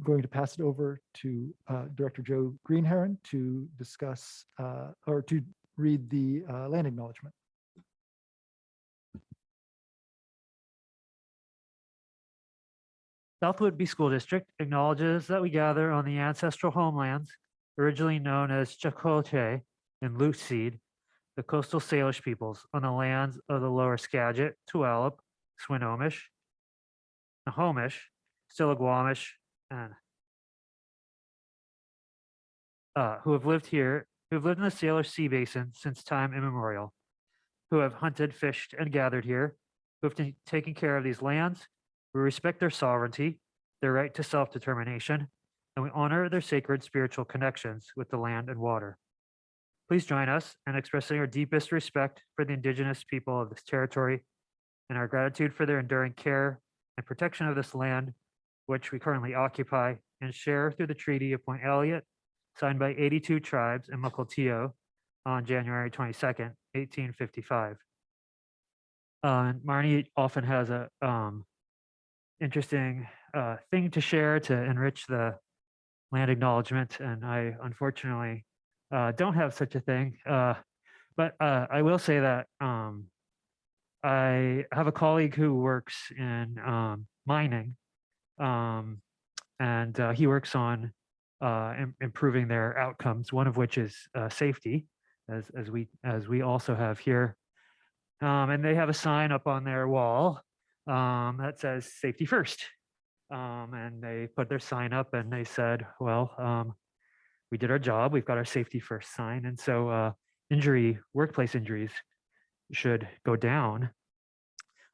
going to pass it over to Director Joe Greenherron to discuss or to read the land acknowledgement. South Whitby School District acknowledges that we gather on the ancestral homelands, originally known as Chakotay and Luseed, the coastal Salish peoples on the lands of the lower Skagit, Tulalip, Swinomish, Nahomish, Stillaguamish, and who have lived here, who have lived in the Salish Sea Basin since time immemorial, who have hunted, fished, and gathered here, who have taken care of these lands. We respect their sovereignty, their right to self-determination, and we honor their sacred spiritual connections with the land and water. Please join us in expressing our deepest respect for the Indigenous people of this territory and our gratitude for their enduring care and protection of this land, which we currently occupy and share through the Treaty of Point Elliott, signed by 82 tribes in Mukilteo on January 22nd, 1855. Marnie often has a interesting thing to share to enrich the land acknowledgement, and I unfortunately don't have such a thing. But I will say that I have a colleague who works in mining, and he works on improving their outcomes. One of which is safety, as we also have here. And they have a sign up on their wall that says "Safety First." And they put their sign up, and they said, "Well, we did our job. We've got our safety first sign, and so workplace injuries should go down."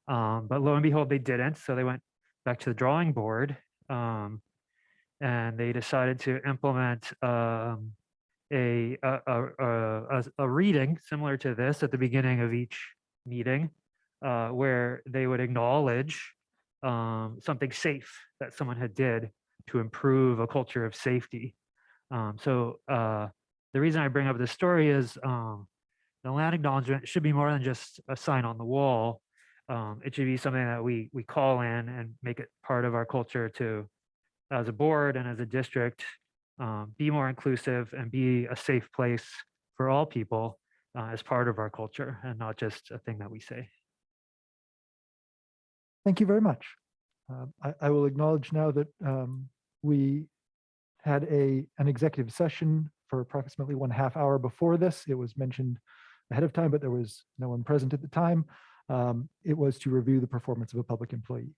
But lo and behold, they didn't. So they went back to the drawing board, and they decided to implement a reading similar to this at the beginning of each meeting, where they would acknowledge something safe that someone had did to improve a culture of safety. So the reason I bring up this story is the land acknowledgement should be more than just a sign on the wall. It should be something that we call in and make it part of our culture to, as a board and as a district, be more inclusive and be a safe place for all people as part of our culture and not just a thing that we say. Thank you very much. I will acknowledge now that we had an executive session for approximately 1/2 hour before this. It was mentioned ahead of time, but there was no one present at the time. It was to review the performance of a public employee.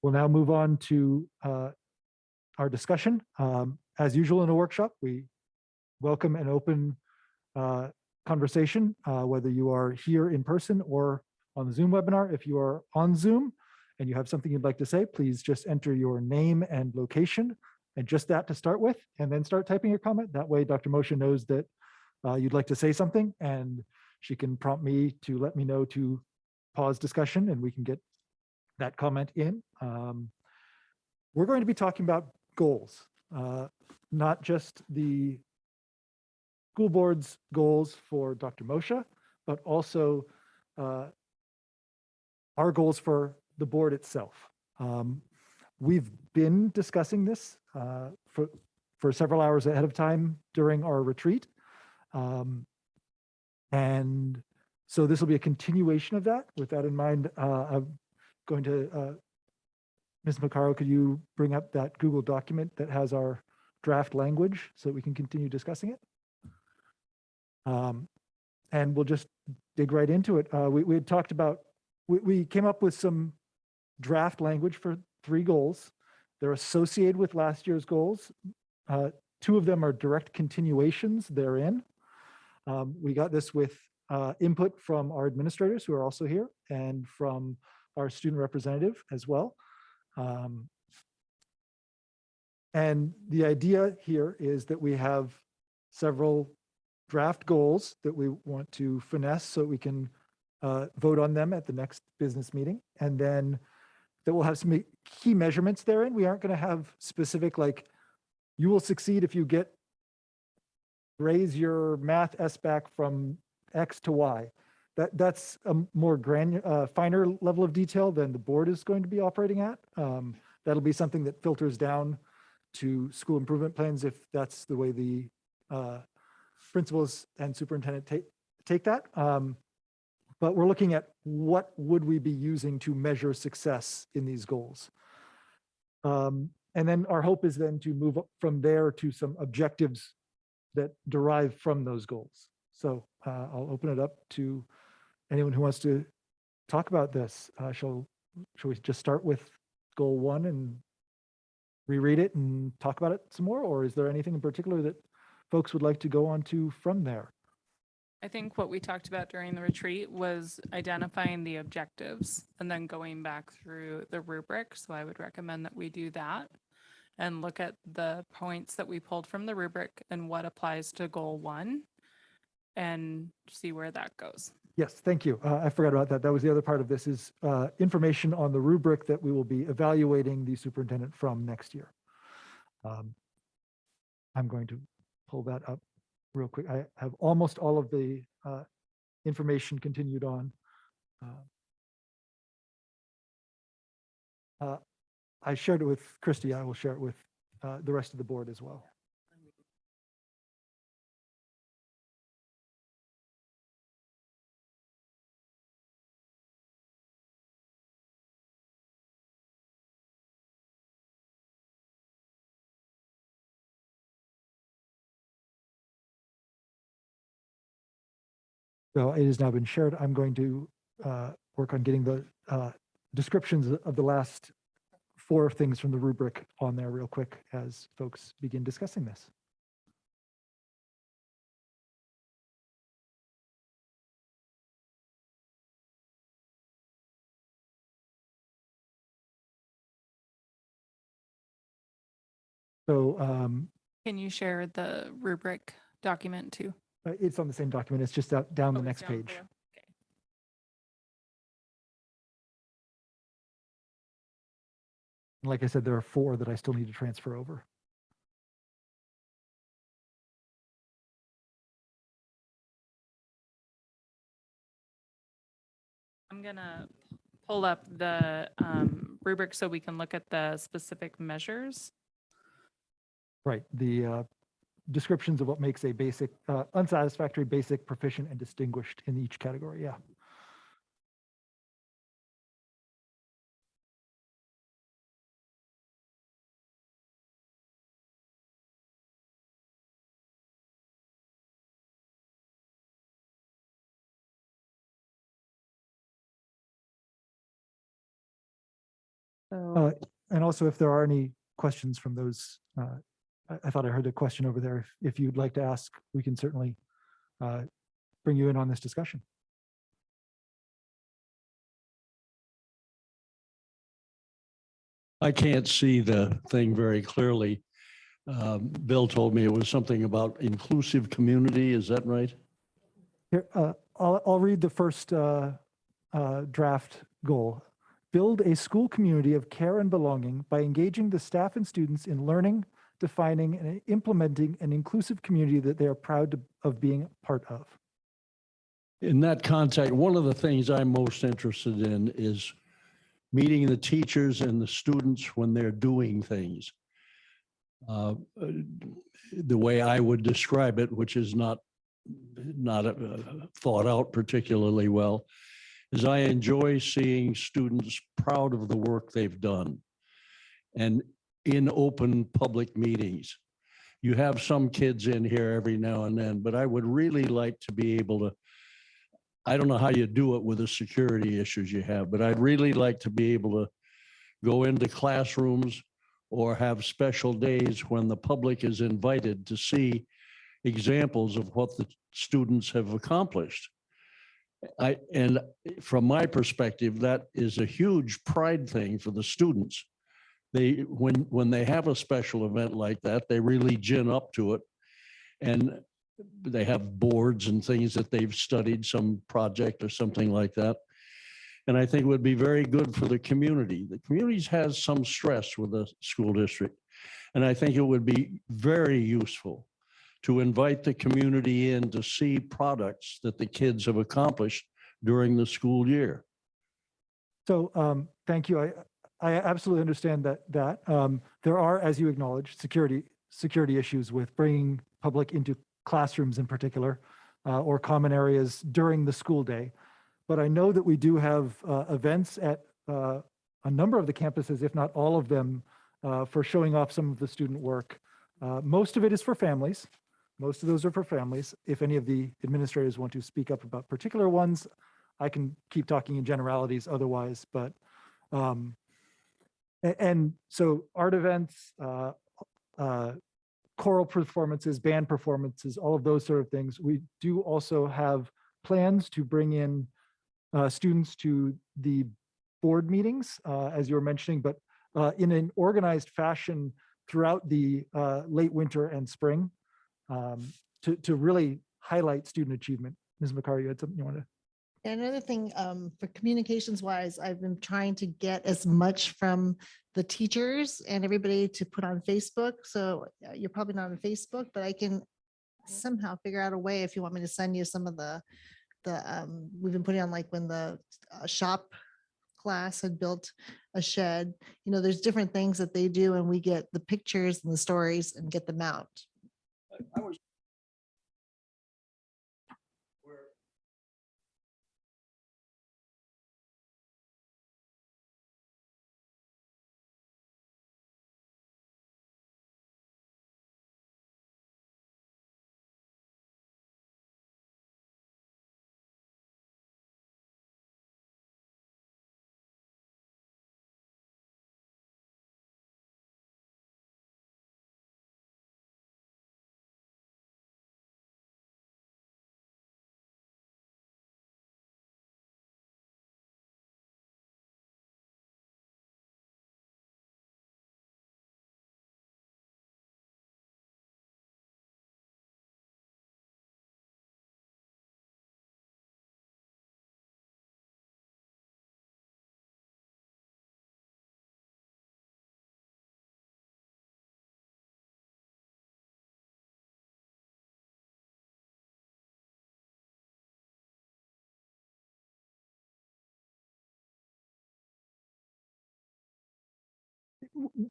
We'll now move on to our discussion. As usual in a workshop, we welcome an open conversation, whether you are here in person or on the Zoom webinar. If you are on Zoom and you have something you'd like to say, please just enter your name and location, and just that to start with, and then start typing your comment. That way Dr. Moshe knows that you'd like to say something, and she can prompt me to let me know to pause discussion and we can get that comment in. We're going to be talking about goals, not just the school board's goals for Dr. Moshe, but also our goals for the board itself. We've been discussing this for several hours ahead of time during our retreat. And so this will be a continuation of that. With that in mind, I'm going to, Ms. Macaro, could you bring up that Google document that has our draft language so that we can continue discussing it? And we'll just dig right into it. We had talked about, we came up with some draft language for 3 goals. They're associated with last year's goals. 2 of them are direct continuations therein. We got this with input from our administrators who are also here and from our student representative as well. And the idea here is that we have several draft goals that we want to finesse so we can vote on them at the next business meeting. And then that will have some key measurements therein. We aren't going to have specific, like, you will succeed if you raise your math SBAC from X to Y. That's a more finer level of detail than the board is going to be operating at. That'll be something that filters down to school improvement plans if that's the way the principals and superintendent take that. But we're looking at what would we be using to measure success in these goals. And then our hope is then to move up from there to some objectives that derive from those goals. So I'll open it up to anyone who wants to talk about this. Shall we just start with goal 1 and reread it and talk about it some more? Or is there anything in particular that folks would like to go on to from there? I think what we talked about during the retreat was identifying the objectives and then going back through the rubric. So I would recommend that we do that and look at the points that we pulled from the rubric and what applies to goal 1 and see where that goes. Yes, thank you. I forgot about that. That was the other part of this is information on the rubric that we will be evaluating the superintendent from next year. I'm going to pull that up real quick. I have almost all of the information continued on. I shared it with Christy. I will share it with the rest of the board as well. So it has now been shared. I'm going to work on getting the descriptions of the last 4 things from the rubric on there real quick as folks begin discussing this. So Can you share the rubric document too? it's on the same document. It's just down the Oh, it's next down page. below. Okay. Like I said, there are 4 that I still need to transfer over. I'm gonna pull up the rubric so we can look at the specific measures. Right. The descriptions of what makes a basic, unsatisfactory, basic, proficient, and distinguished in each category. Yeah. So And also, if there are any questions from those, I thought I heard a question over there. If you'd like to ask, we can certainly bring you in on this discussion. I can't see the thing very clearly. Bill told me it was something about inclusive community. Is that right? Here, I'll read the first draft goal. Build a school community of care and belonging by engaging the staff and students in learning, defining, and implementing an inclusive community that they are proud of being part of. In that context, one of the things I'm most interested in is meeting the teachers and the students when they're doing things. The way I would describe it, which is not thought out particularly well, is I enjoy seeing students proud of the work they've done and in open public meetings. You have some kids in here every now and then, but I would really like to be able to, I don't know how you do it with the security issues you have, but I'd really like to be able to go into classrooms or have special days when the public is invited to see examples of what the students have accomplished. And from my perspective, that is a huge pride thing for the students. When they have a special event like that, they really gin up to it. And they have boards and things that they've studied, some project or something like that. And I think it would be very good for the community. The community has some stress with the school district. And I think it would be very useful to invite the community in to see products that the kids have accomplished during the school year. So thank you. I absolutely understand that there are, as you acknowledged, security issues with bringing public into classrooms in particular, or common areas during the school day. But I know that we do have events at a number of the campuses, if not all of them, for showing off some of the student work. Most of it is for families. Most of those are for families. If any of the administrators want to speak up about particular ones, I can keep talking in generalities otherwise, but and so art events, choral performances, band performances, all of those sort of things. We do also have plans to bring in students to the board meetings, as you were mentioning, but in an organized fashion throughout the late winter and spring, to really highlight student achievement. Ms. McCarr, you had something you wanted to? And another thing, for communications wise, I've been trying to get as much from the teachers and everybody to put on Facebook. So you're probably not on Facebook, but I can somehow figure out a way if you want me to send you some of the we've been putting on, like when the shop class had built a shed, you know, there's different things that they do and we get the pictures and the stories and get them out. I was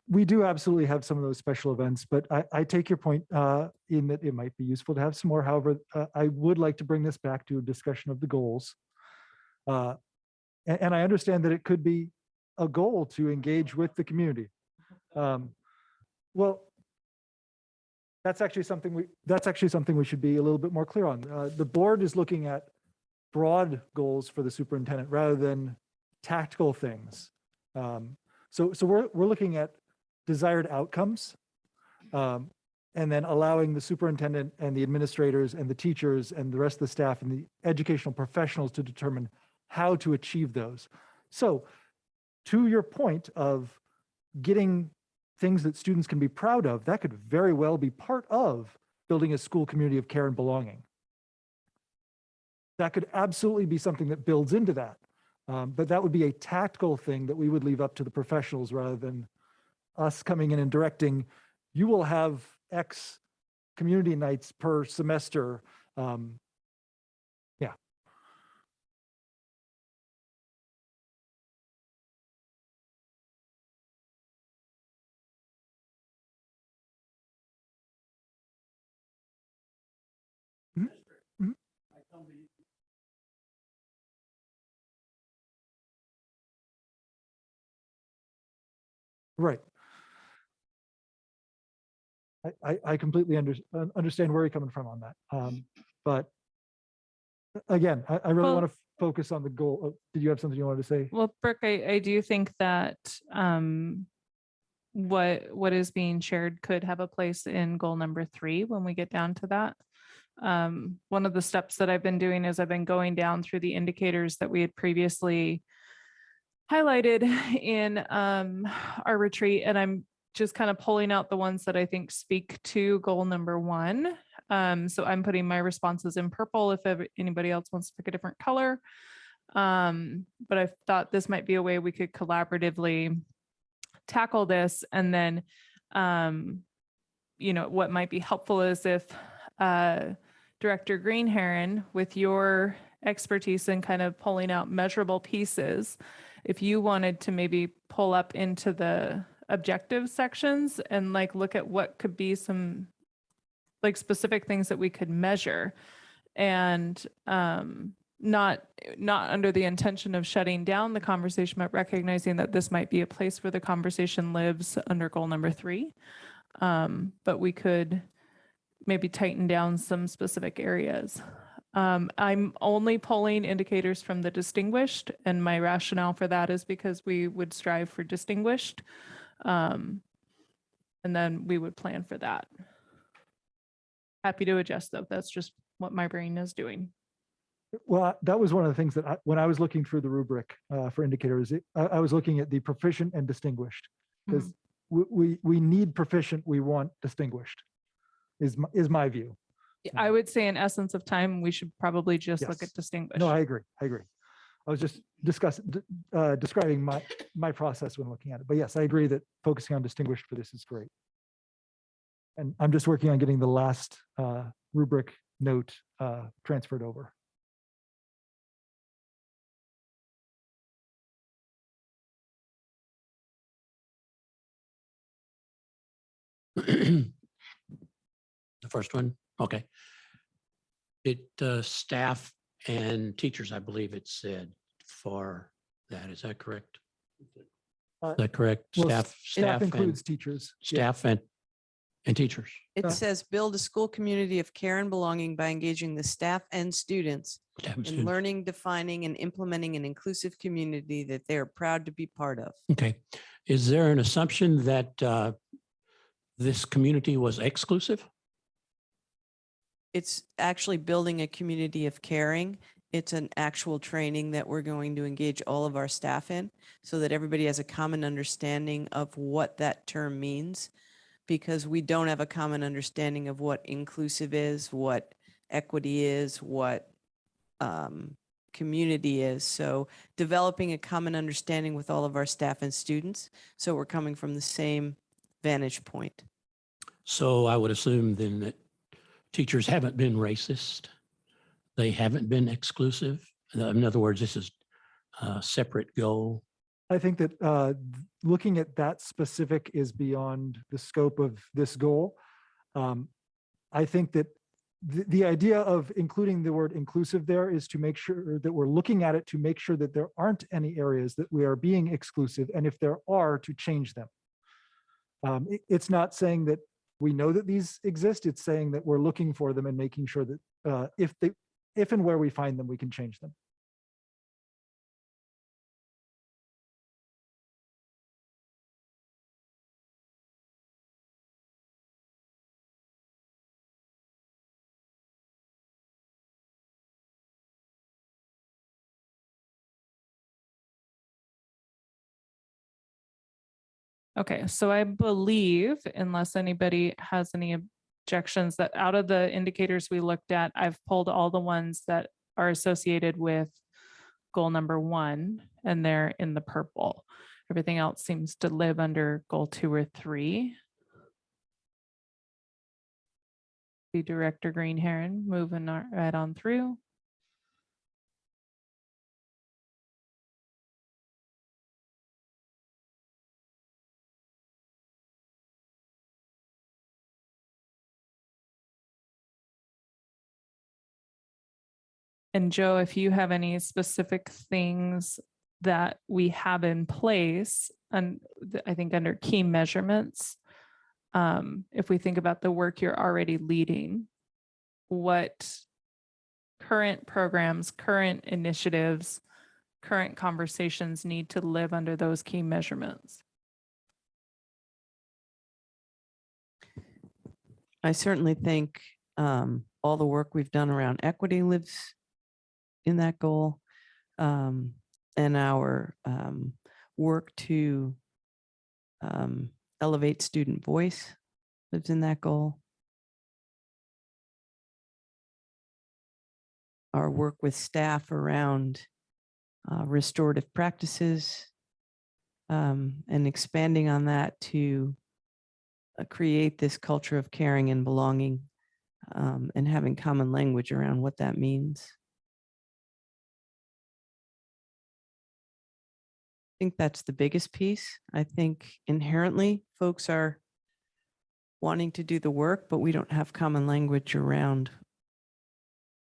We do absolutely have some of those special events, but I take your point in that it might be useful to have some more. However, I would like to bring this back to a discussion of the goals. And I understand that it could be a goal to engage with the community. Well, that's actually something we should be a little bit more clear on. The board is looking at broad goals for the superintendent rather than tactical things. So we're looking at desired outcomes, and then allowing the superintendent and the administrators and the teachers and the rest of the staff and the educational professionals to determine how to achieve those. So to your point of getting things that students can be proud of, that could very well be part of building a school community of care and belonging. That could absolutely be something that builds into that. But that would be a tactical thing that we would leave up to the professionals rather than us coming in and directing. You will have X community nights per semester. Yeah. Mhm. Mhm. Right. I completely understand where you're coming from on that. But again, I really Well- want to focus on the goal. Did you have something you wanted to say? Well, Brooke, I do think that what is being shared could have a place in goal number 3 when we get down to that. One of the steps that I've been doing is I've been going down through the indicators that we had previously highlighted in our retreat, and I'm just kind of pulling out the ones that I think speak to goal number 1. So I'm putting my responses in purple if anybody else wants to pick a different color. But I thought this might be a way we could collaboratively tackle this. And then, you know, what might be helpful is if Director Greenherron, with your expertise in kind of pulling out measurable pieces, if you wanted to maybe pull up into the objective sections and like look at what could be some like specific things that we could measure, and not under the intention of shutting down the conversation, but recognizing that this might be a place where the conversation lives under goal number 3. But we could maybe tighten down some specific areas. I'm only pulling indicators from the distinguished, and my rationale for that is because we would strive for distinguished. And then we would plan for that. Happy to adjust though. That's just what my brain is doing. Well, that was one of the things that when I was looking through the rubric for indicators, I was looking at the proficient and distinguished, because we need proficient, we want distinguished, is my view. I would say in essence of time, we should probably just look Yes. at distinguished. No, I agree. I was just describing my process when looking at it. But yes, I agree that focusing on distinguished for this is great. And I'm just working on getting the last rubric note transferred over. The first one, okay. It, staff and teachers, I believe it said for that, is that correct? Uh, Is that correct? Well, Staff, Staff staff and, includes teachers. Yeah. staff and teachers. It Uh, says build a school community of care and belonging by engaging the staff and students Staff and in students. learning, defining, and implementing an inclusive community that they are proud to be part of. Okay. Is there an assumption that this community was exclusive? It's actually building a community of caring. It's an actual training that we're going to engage all of our staff in so that everybody has a common understanding of what that term means, because we don't have a common understanding of what inclusive is, what equity is, what community is. So developing a common understanding with all of our staff and students, so we're coming from the same vantage point. So I would assume then that teachers haven't been racist. They haven't been exclusive. In other words, this is a separate goal. I think that looking at that specific is beyond the scope of this goal. I think that the idea of including the word inclusive there is to make sure that we're looking at it to make sure that there aren't any areas that we are being exclusive, and if there are, to change them. It's not saying that we know that these exist. It's saying that we're looking for them and making sure that if and where we find them, we can change them. Okay, so I believe, unless anybody has any objections, that out of the indicators we looked at, I've pulled all the ones that are associated with goal number 1, and they're in the purple. Everything else seems to live under goal 2 or 3. The Director Green Heron moving right on through. And Joe, if you have any specific things that we have in place, and I think under key measurements, if we think about the work you're already leading, what current programs, current initiatives, current conversations need to live under those key measurements? I certainly think all the work we've done around equity lives in that goal, and our work to elevate student voice lives in that goal. Our work with staff around restorative practices and expanding on that to create this culture of caring and belonging, and having common language around what that means. think that's the biggest piece. I think inherently folks are wanting to do the work, but we don't have common language around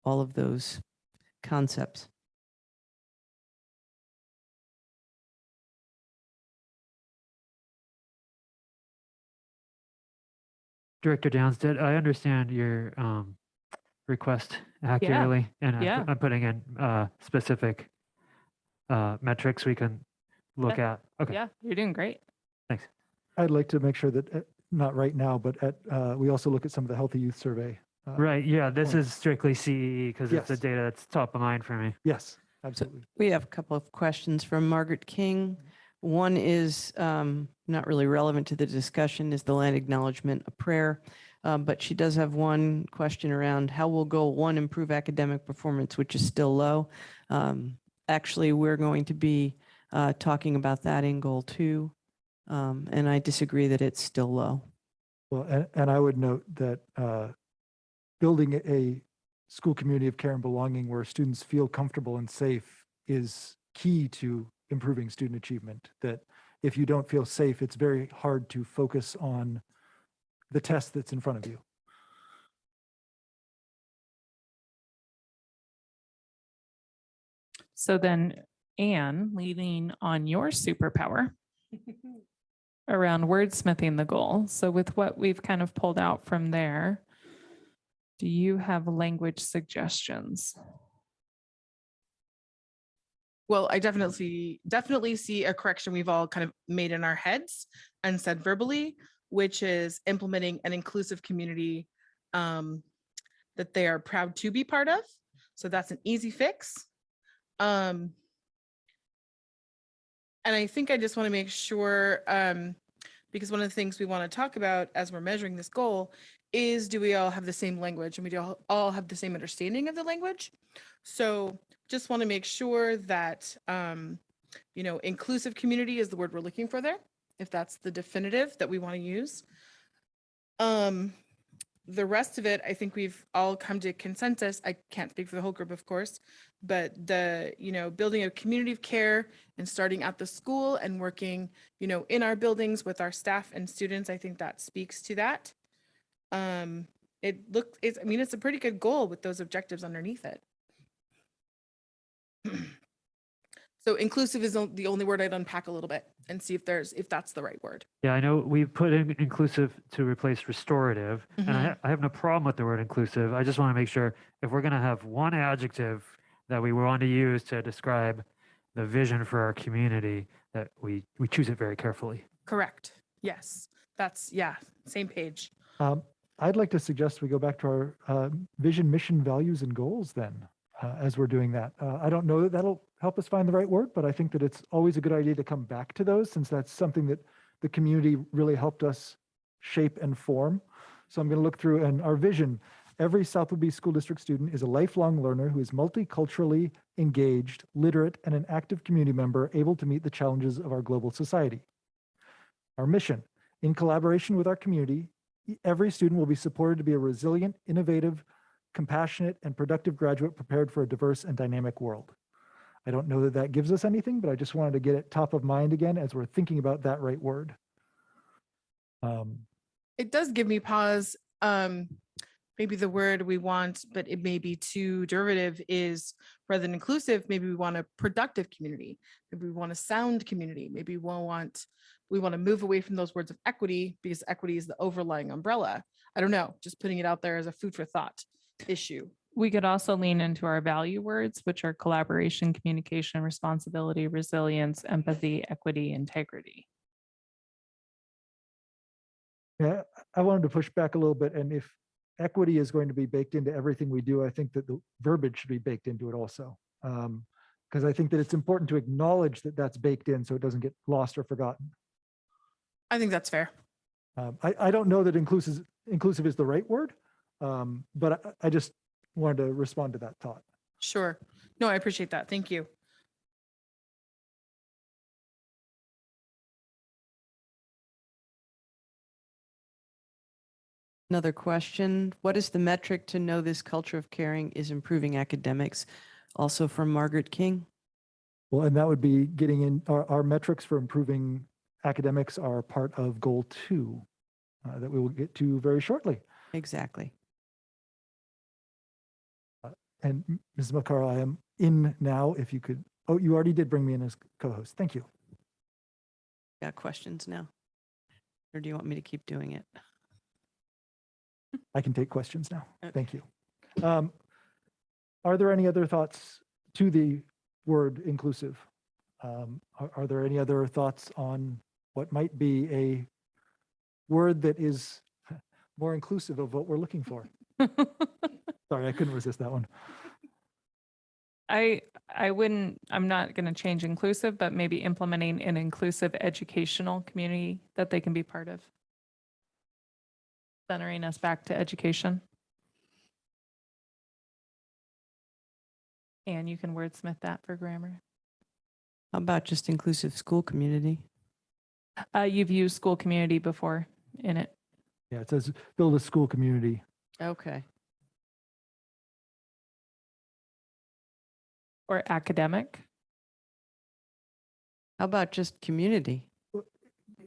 all of those concepts. Director Downs, did I understand your request accurately? And yeah. I'm putting in specific metrics we can look at. Okay, Yeah, you're doing great. thanks. I'd like to make sure that, not right now, but we also look at some of the Healthy Youth Survey. Right, yeah, this point. is strictly CEE because it's the Yes. data that's top of mind for me. Yes, absolutely. We have a couple of questions from Margaret King. One is not really relevant to the discussion, is the land acknowledgement a prayer? But she does have one question around how will goal 1 improve academic performance, which is still low. Actually, we're going to be talking about that in goal 2. And I disagree that it's still low. Well, and I would note that building a school community of care and belonging where students feel comfortable and safe is key to improving student achievement. That if you don't feel safe, it's very hard to focus on the test that's in front of you. So then, Anne, leading on your superpower around wordsmithing the goal. So with what we've kind of pulled out from there, do you have language suggestions? Well, I definitely see a correction we've all kind of made in our heads and said verbally, which is implementing an inclusive community that they are proud to be part of. So that's an easy fix. And I think I just want to make sure, because one of the things we want to talk about as we're measuring this goal is, do we all have the same language, and we do all have the same understanding of the language? So just want to make sure that, inclusive community is the word we're looking for there, if that's the definitive that we want to use. The rest of it, I think we've all come to consensus. I can't speak for the whole group, of course, but building a community of care and starting at the school and working, in our buildings with our staff and students, I think that speaks to that. It's a pretty good goal with those objectives underneath it. So inclusive is the only word I'd unpack a little bit and see if that's the right word. Yeah, I know we put in inclusive to replace restorative, and I have no problem with the word inclusive. I just want to make sure if we're going to have one adjective that we want to use to describe the vision for our community, that we choose it very carefully. Correct. Yes. Same page. I'd like to suggest we go back to our vision, mission, values, and goals then, as we're doing that. I don't know that that'll help us find the right word, but I think that it's always a good idea to come back to those, since that's something that the community really helped us shape and form. So I'm going to look through, and our vision: every South Woodbury School District student is a lifelong learner who is multiculturally engaged, literate, and an active community member able to meet the challenges of our global society. Our mission: in collaboration with our community, every student will be supported to be a resilient, innovative, compassionate, and productive graduate prepared for a diverse and dynamic world. I don't know that that gives us anything, but I just wanted to get it top of mind again as we're thinking about that right word. It does give me pause. Maybe the word we want, but it may be too derivative, is rather than inclusive, maybe we want a productive community. Maybe we want a sound community. Maybe we want to move away from those words of equity, because equity is the overlying umbrella. I don't know, just putting it out there as a food for thought issue. We could also lean into our value words, which are collaboration, communication, responsibility, resilience, empathy, equity, integrity. Yeah, I wanted to push back a little bit. And if equity is going to be baked into everything we do, I think that the verbiage should be baked into it also. Because I think that it's important to acknowledge that that's baked in so it doesn't get lost or forgotten. I think that's fair. I don't know that inclusive is the right word, but I just wanted to respond to that thought. Sure. No, I appreciate that. Thank you. Another question: what is the metric to know this culture of caring is improving academics? Also from Margaret King. Well, and that would be getting in, our metrics for improving academics are part of goal 2 that we will get to very shortly. Exactly. And Mrs. McCarl, I am in now. If you could, oh, you already did bring me in as co-host. Thank you. Got questions now? Or do you want me to keep doing it? I can take questions now. Okay. Thank you. Are there any other thoughts to the word inclusive? Are there any other thoughts on what might be a word that is more inclusive of what we're looking for? Sorry, I couldn't resist that one. I'm not going to change inclusive, but maybe implementing an inclusive educational community that they can be part of. Centering us back to education. And you can wordsmith that for grammar. How about just inclusive school community? You've used school community before in it. Yeah, it says build a school community. Okay. Or academic. How about just community?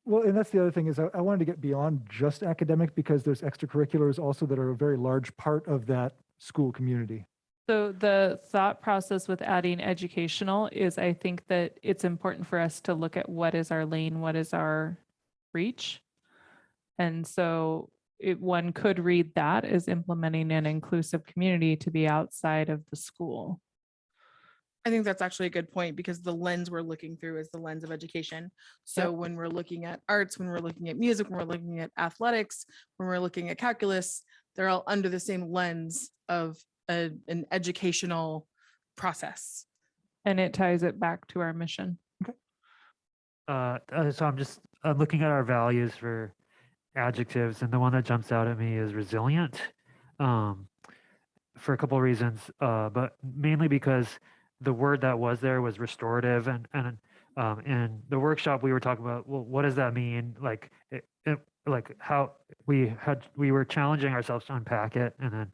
Well, and that's the other thing is I wanted to get beyond just academic because there's extracurriculars also that are a very large part of that school community. So the thought process with adding educational is I think that it's important for us to look at what is our lane, what is our reach. And so one could read that as implementing an inclusive community to be outside of the school. I think that's actually a good point because the lens we're looking through is the lens of education. So when we're looking at arts, when we're looking at music, when we're looking at athletics, when we're looking at calculus, they're all under the same lens of an educational process. And it ties it back to our mission. So I'm looking at our values for adjectives, and the one that jumps out at me is resilient, for a couple of reasons, but mainly because the word that was there was restorative, and in the workshop we were talking about, well, what does that mean? Like like how we were challenging ourselves to unpack it, and then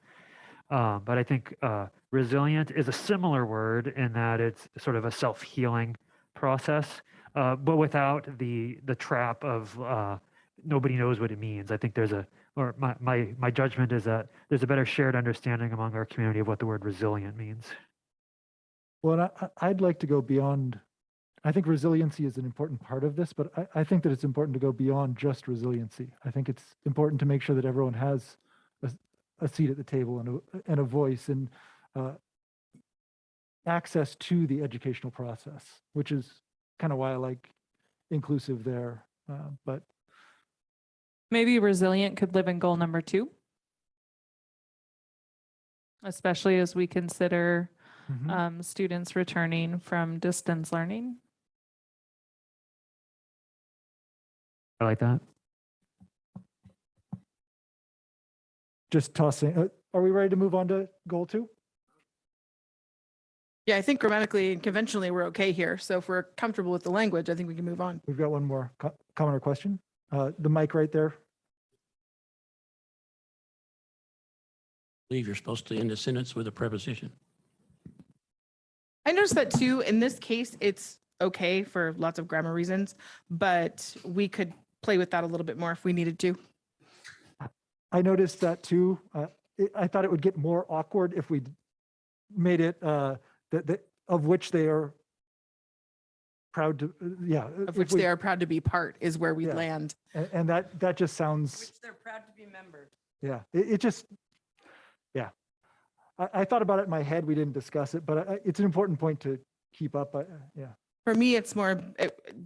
but I think resilient is a similar word in that it's sort of a self-healing process, but without the trap of nobody knows what it means. I think my judgment is that there's a better shared understanding among our community of what the word resilient means. Well, and I'd like to go beyond, I think resiliency is an important part of this, but I think that it's important to go beyond just resiliency. I think it's important to make sure that everyone has a seat at the table and a voice and access to the educational process, which is kind of why I like inclusive there. But Maybe resilient could live in goal number 2. Especially as we consider students returning from distance learning. I like that. just tossing, are we ready to move on to goal 2? Yeah, I think grammatically and conventionally, we're okay here. So if we're comfortable with the language, I think we can move on. We've got one more comment or question. The mic right there. Believe you're supposed to end a sentence with a preposition. I noticed that too. In this case, it's okay for lots of grammar reasons, but we could play with that a little bit more if we needed to. I noticed that too. I thought it would get more awkward if we made it of which they are proud to, yeah. Of which they are proud to be part is where we Yeah. land. And that just sounds, Which they're proud to be members. yeah, it just, yeah. I thought about it in my head. We didn't discuss it, but it's an important point to keep up. Yeah. For me, it's more,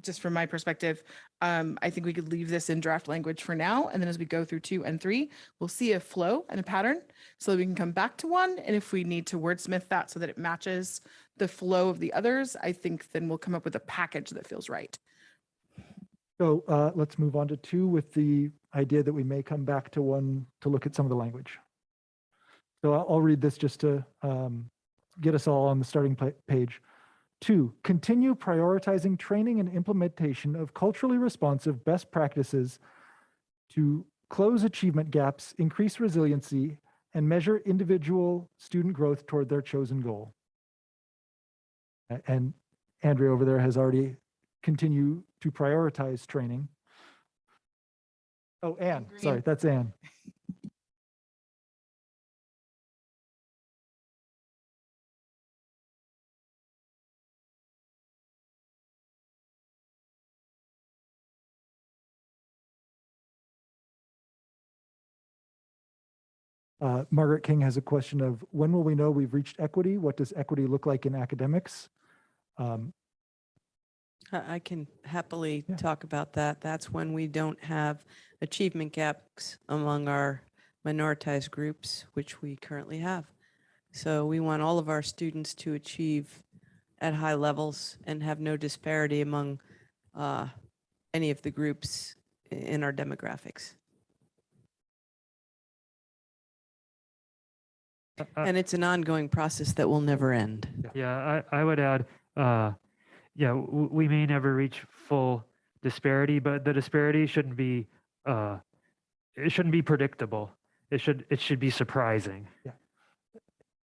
just from my perspective, I think we could leave this in draft language for now. And then as we go through 2 and 3, we'll see a flow and a pattern so that we can come back to 1. And if we need to wordsmith that so that it matches the flow of the others, I think then we'll come up with a package that feels right. So let's move on to 2 with the idea that we may come back to 1 to look at some of the language. So I'll read this just to get us all on the starting page. 2, continue prioritizing training and implementation of culturally responsive best practices to close achievement gaps, increase resiliency, and measure individual student growth toward their chosen goal. And Andrea over there has already continued to prioritize training. Oh, Anne, sorry, Green. that's Anne. Margaret King has a question of when will we know we've reached equity? What does equity look like in academics? I can happily Yeah. talk about that. That's when we don't have achievement gaps among our minoritized groups, which we currently have. So we want all of our students to achieve at high levels and have no disparity among any of the groups in our demographics. And it's an ongoing process that will never end. Yeah, I would add, yeah, we may never reach full disparity, but the disparity shouldn't be, it shouldn't be predictable. It should be surprising.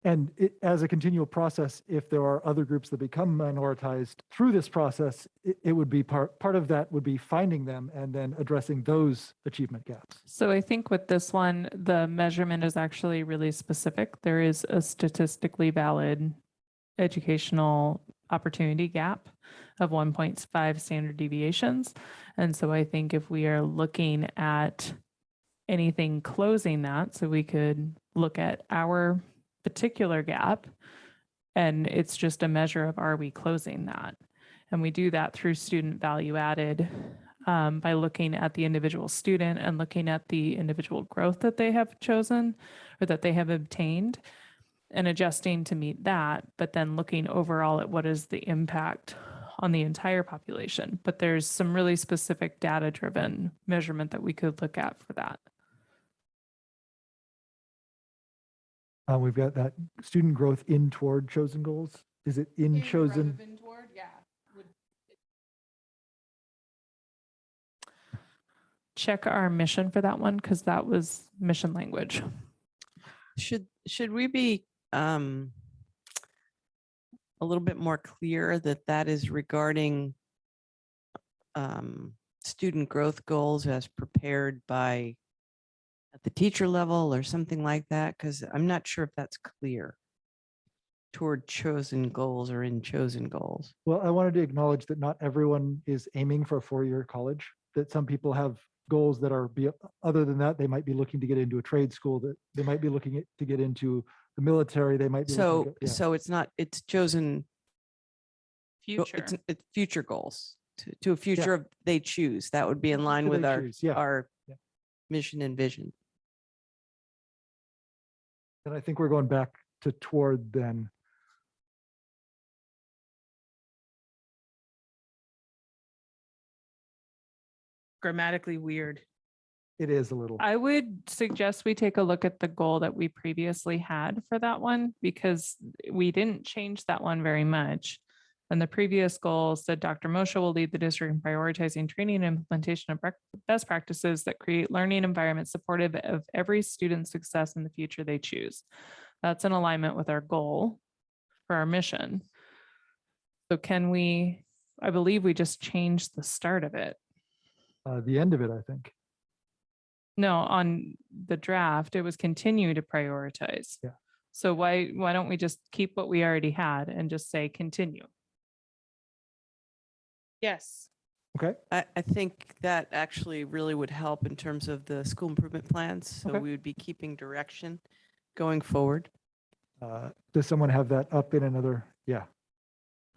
And as a continual process, if there are other groups that become minoritized through this process, it would be part of that would be finding them and then addressing those achievement gaps. So I think with this one, the measurement is actually really specific. There is a statistically valid educational opportunity gap of 1.5 standard deviations. And so I think if we are looking at anything closing that, so we could look at our particular gap, and it's just a measure of are we closing that? And we do that through student value added by looking at the individual student and looking at the individual growth that they have chosen or that they have obtained and adjusting to meet that, but then looking overall at what is the impact on the entire population. But there's some really specific data-driven measurement that we could look at for that. We've got that student growth in toward chosen goals. Is it in chosen? Check our mission for that one because that was mission language. Should we be a little bit more clear that that is regarding student growth goals as prepared by at the teacher level or something like that? Because I'm not sure if that's clear toward chosen goals or in chosen goals. Well, I wanted to acknowledge that not everyone is aiming for a four-year college, that some people have goals that are other than that, they might be looking to get into a trade school, that they might be looking to get into the military, they might be looking So, to get- yeah. so it's chosen, Future. it's future goals to a future of they choose. That would be in line Future with they our, choose, yeah. our Yeah. mission and vision. And I think we're going back to toward then. Grammatically weird. It is a little. I would suggest we take a look at the goal that we previously had for that one because we didn't change that one very much. And the previous goal said Dr. Moshe will lead the district in prioritizing training and implementation of best practices that create learning environments supportive of every student's success in the future they choose. That's in alignment with our goal for our mission. So can we, I believe we just changed the start of it. The end of it, I think. No, on the draft, it was continue to prioritize. Yeah. So why don't we just keep what we already had and just say continue? Yes. Okay. I think that actually really would help in terms of the school improvement plans. So Okay. we would be keeping direction going forward. Does someone have that up in another? Yeah.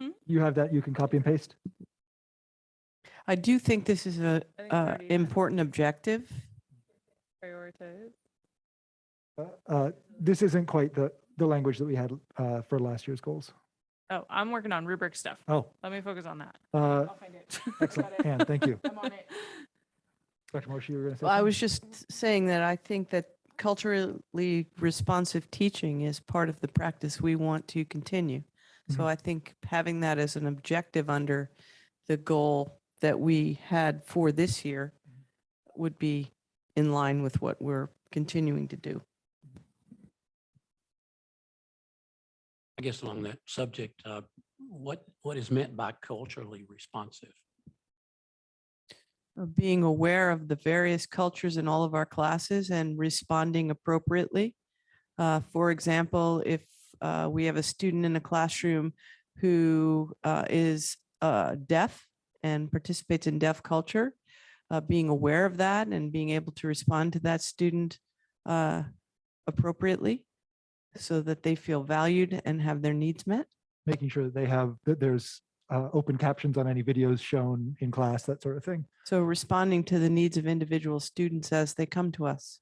Hmm? You have that, you can copy and paste? I do think this is a I think we already had important objective. prioritize. This isn't quite the language that we had for last year's goals. Oh, I'm working on rubric stuff. Oh, Let me focus on that. uh, I'll find it. excellent. Got it. Anne, thank you. I'm on it. Dr. Moshe, you were going to say Well, I something? was just saying that I think that culturally responsive teaching is part of the practice we want to continue. So Mhm. I think having that as an objective under the goal that we had for this year would be in line with what we're continuing to do. I guess along that subject, what is meant by culturally responsive? Being aware of the various cultures in all of our classes and responding appropriately. For example, if we have a student in a classroom who is deaf and participates in deaf culture, being aware of that and being able to respond to that student appropriately so that they feel valued and have their needs met. Making sure that that there's open captions on any videos shown in class, that sort of thing. So responding to the needs of individual students as they come to us.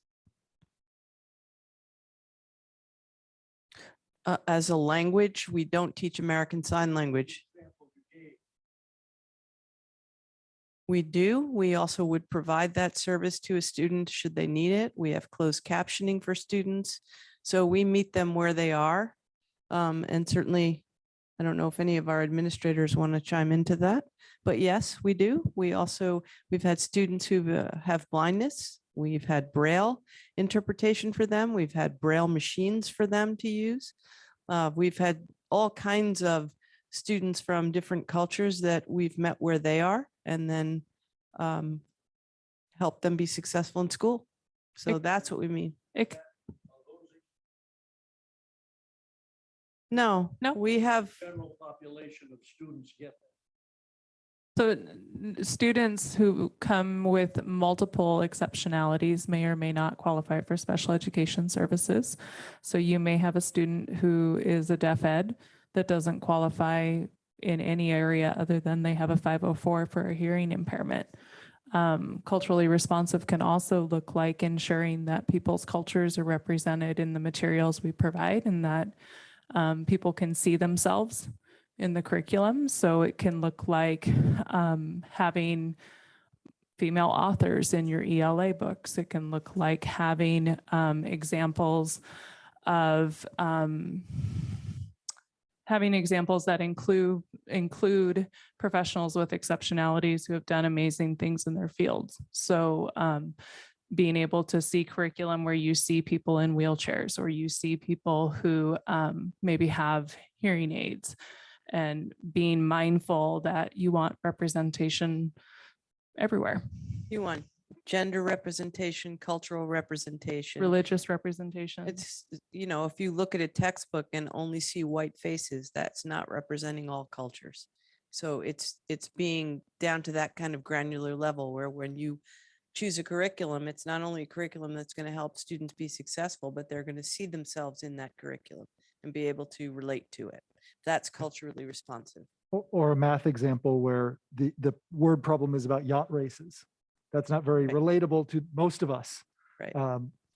As a language, we don't teach American Sign Language. We do. We also would provide that service to a student should they need it. We have closed captioning for students. So we meet them where they are. And certainly, I don't know if any of our administrators want to chime into that, but yes, we do. We've had students who have blindness. We've had Braille interpretation for them. We've had Braille machines for them to use. We've had all kinds of students from different cultures that we've met where they are and then help them be successful in school. So that's what we mean. No, we have. General population of students get that. So students who come with multiple exceptionalities may or may not qualify for special education services. So you may have a student who is a deaf ed that doesn't qualify in any area other than they have a 504 for a hearing impairment. Culturally responsive can also look like ensuring that people's cultures are represented in the materials we provide and that people can see themselves in the curriculum. So it can look like having female authors in your ELA books. It can look like having examples of that include professionals with exceptionalities who have done amazing things in their fields. So being able to see curriculum where you see people in wheelchairs or you see people who maybe have hearing aids, and being mindful that you want representation everywhere. You want gender representation, cultural representation. Religious representation. It's, if you look at a textbook and only see white faces, that's not representing all cultures. So it's being down to that kind of granular level where when you choose a curriculum, it's not only a curriculum that's going to help students be successful, but they're going to see themselves in that curriculum and be able to relate to it. That's culturally responsive. Or a math example where the word problem is about yacht races. That's not very Right. relatable to most of us. Right.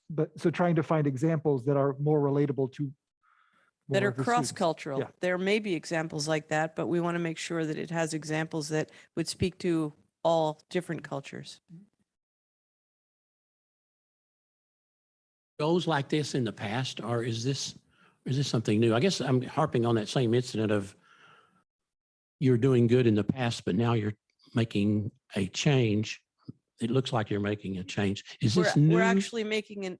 But so trying to find examples that are more relatable to That more are of the students. cross-cultural. Yeah. There may be examples like that, but we want to make sure that it has examples that would speak to all different cultures. Goals like this in the past, or is this something new? I guess I'm harping on that same incident of you're doing good in the past, but now you're making a change. It looks like you're making a change. Is this new? We're actually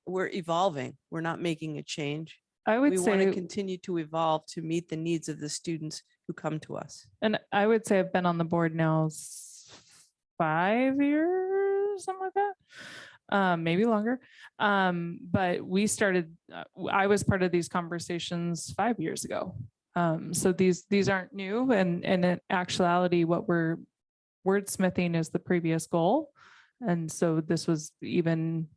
we're evolving. We're not making a change. I would We want to say, continue to evolve to meet the needs of the students who come to us. and I would say I've been on the board now 5 years, something like that. Maybe longer. But we started, I was part of these conversations 5 years ago. So these aren't new, and in actuality, what we're wordsmithing is the previous goal. And so this was even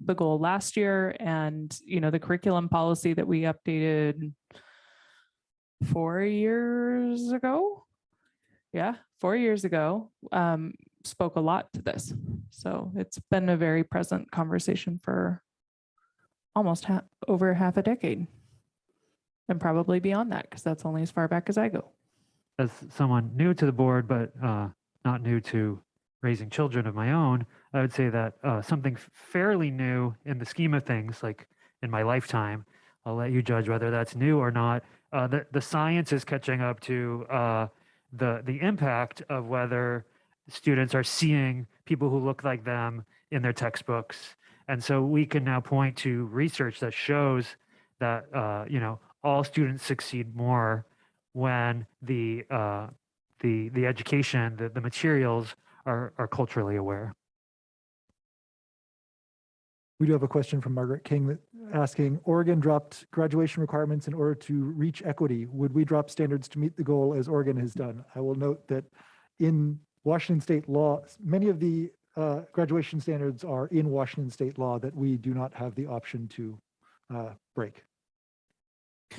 the goal last year, and the curriculum policy that we updated 4 years ago. Yeah, 4 years ago, spoke a lot to this. So it's been a very present conversation for almost over half a decade, and probably beyond that, because that's only as far back as I go. As someone new to the board, but not new to raising children of my own, I would say that something fairly new in the scheme of things, like in my lifetime, I'll let you judge whether that's new or not. The science is catching up to the impact of whether students are seeing people who look like them in their textbooks. And so we can now point to research that shows that all students succeed more when the education, the materials are culturally aware. We do have a question from Margaret King that asking, Oregon dropped graduation requirements in order to reach equity. Would we drop standards to meet the goal as Oregon has done? I will note that in Washington state law, many of the graduation standards are in Washington state law that we do not have the option to break.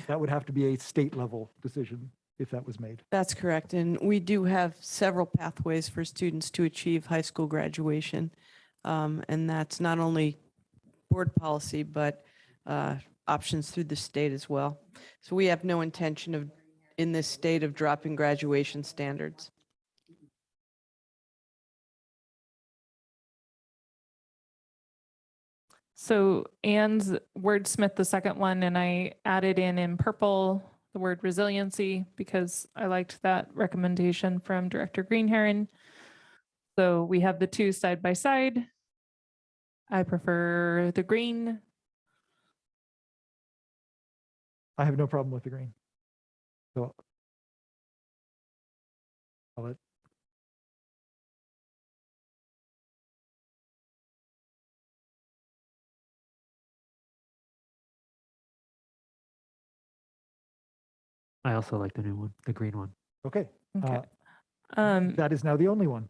That would have to be a state level decision if that was made. That's correct. And we do have several pathways for students to achieve high school graduation. And that's not only board policy, but options through the state as well. So we have no intention of, in this state, of dropping graduation standards. So Anne's wordsmith the second one, and I added in purple the word resiliency because I liked that recommendation from Director Greenherron. So we have the two side by side. I prefer the green. I have no problem with the green. So I'll let I also like the new one, the green one. okay. Okay. Um, That is now the only one.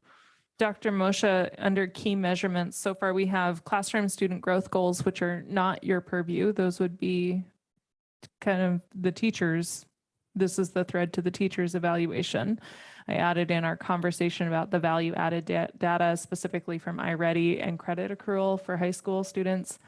Dr. Moshe, under key measurements, so far we have classroom student growth goals, which are not your purview. Those would be kind of the teachers. This is the thread to the teacher's evaluation. I added in our conversation about the value added data specifically from iReady and credit accrual for high school students.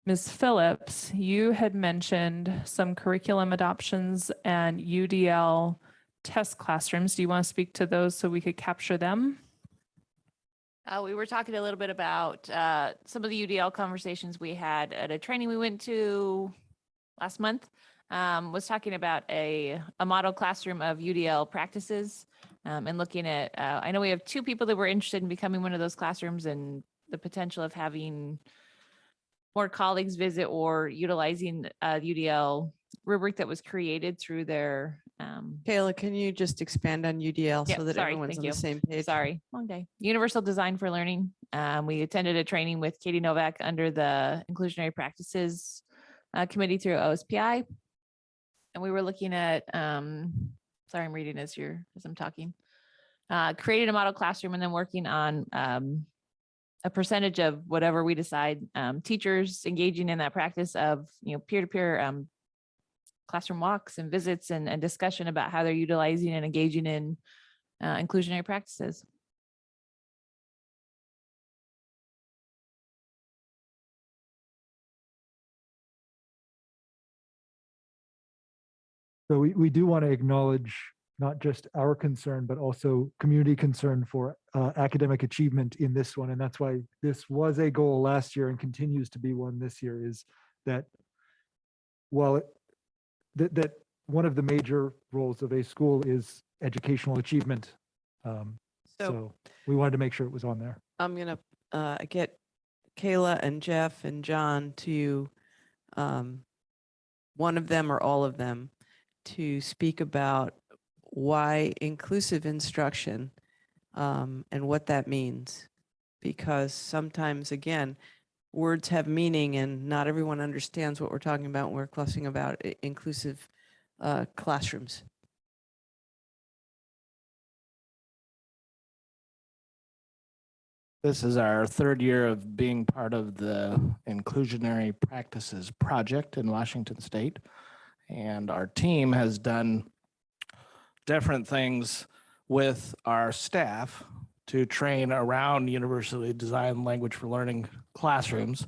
Ms. Phillips, you had mentioned some curriculum adoptions and UDL test classrooms. Do you want to speak to those so we could capture them? We were talking a little bit about some of the UDL conversations we had at a training we went to last month. Was talking about a model classroom of UDL practices and looking at, I know we have 2 people that were interested in becoming one of those classrooms and the potential of having more colleagues visit or utilizing a UDL rubric that was created through their Kayla, can you just expand on UDL Yep, so that sorry, everyone's thank on you. the same page? Sorry, long day. Universal Design for Learning. We attended a training with Katie Novak under the Inclusionary Practices Committee through OSPI. And we were looking at, sorry, I'm reading as I'm talking, creating a model classroom and then working on a percentage of whatever we decide, teachers engaging in that practice of, peer-to-peer classroom walks and visits and discussion about how they're utilizing and engaging in inclusionary practices. So we do want to acknowledge not just our concern, but also community concern for academic achievement in this one. And that's why this was a goal last year and continues to be one this year, is that while that one of the major roles of a school is educational achievement. So we wanted to make sure it was on there. I'm going to get Kayla and Jeff and John to, one of them or all of them, to speak about why inclusive instruction and what that means. Because sometimes, again, words have meaning and not everyone understands what we're talking about when we're talking about inclusive classrooms. This is our 3rd year of being part of the Inclusionary Practices Project in Washington State. And our team has done different things with our staff to train around universally designed language for learning classrooms.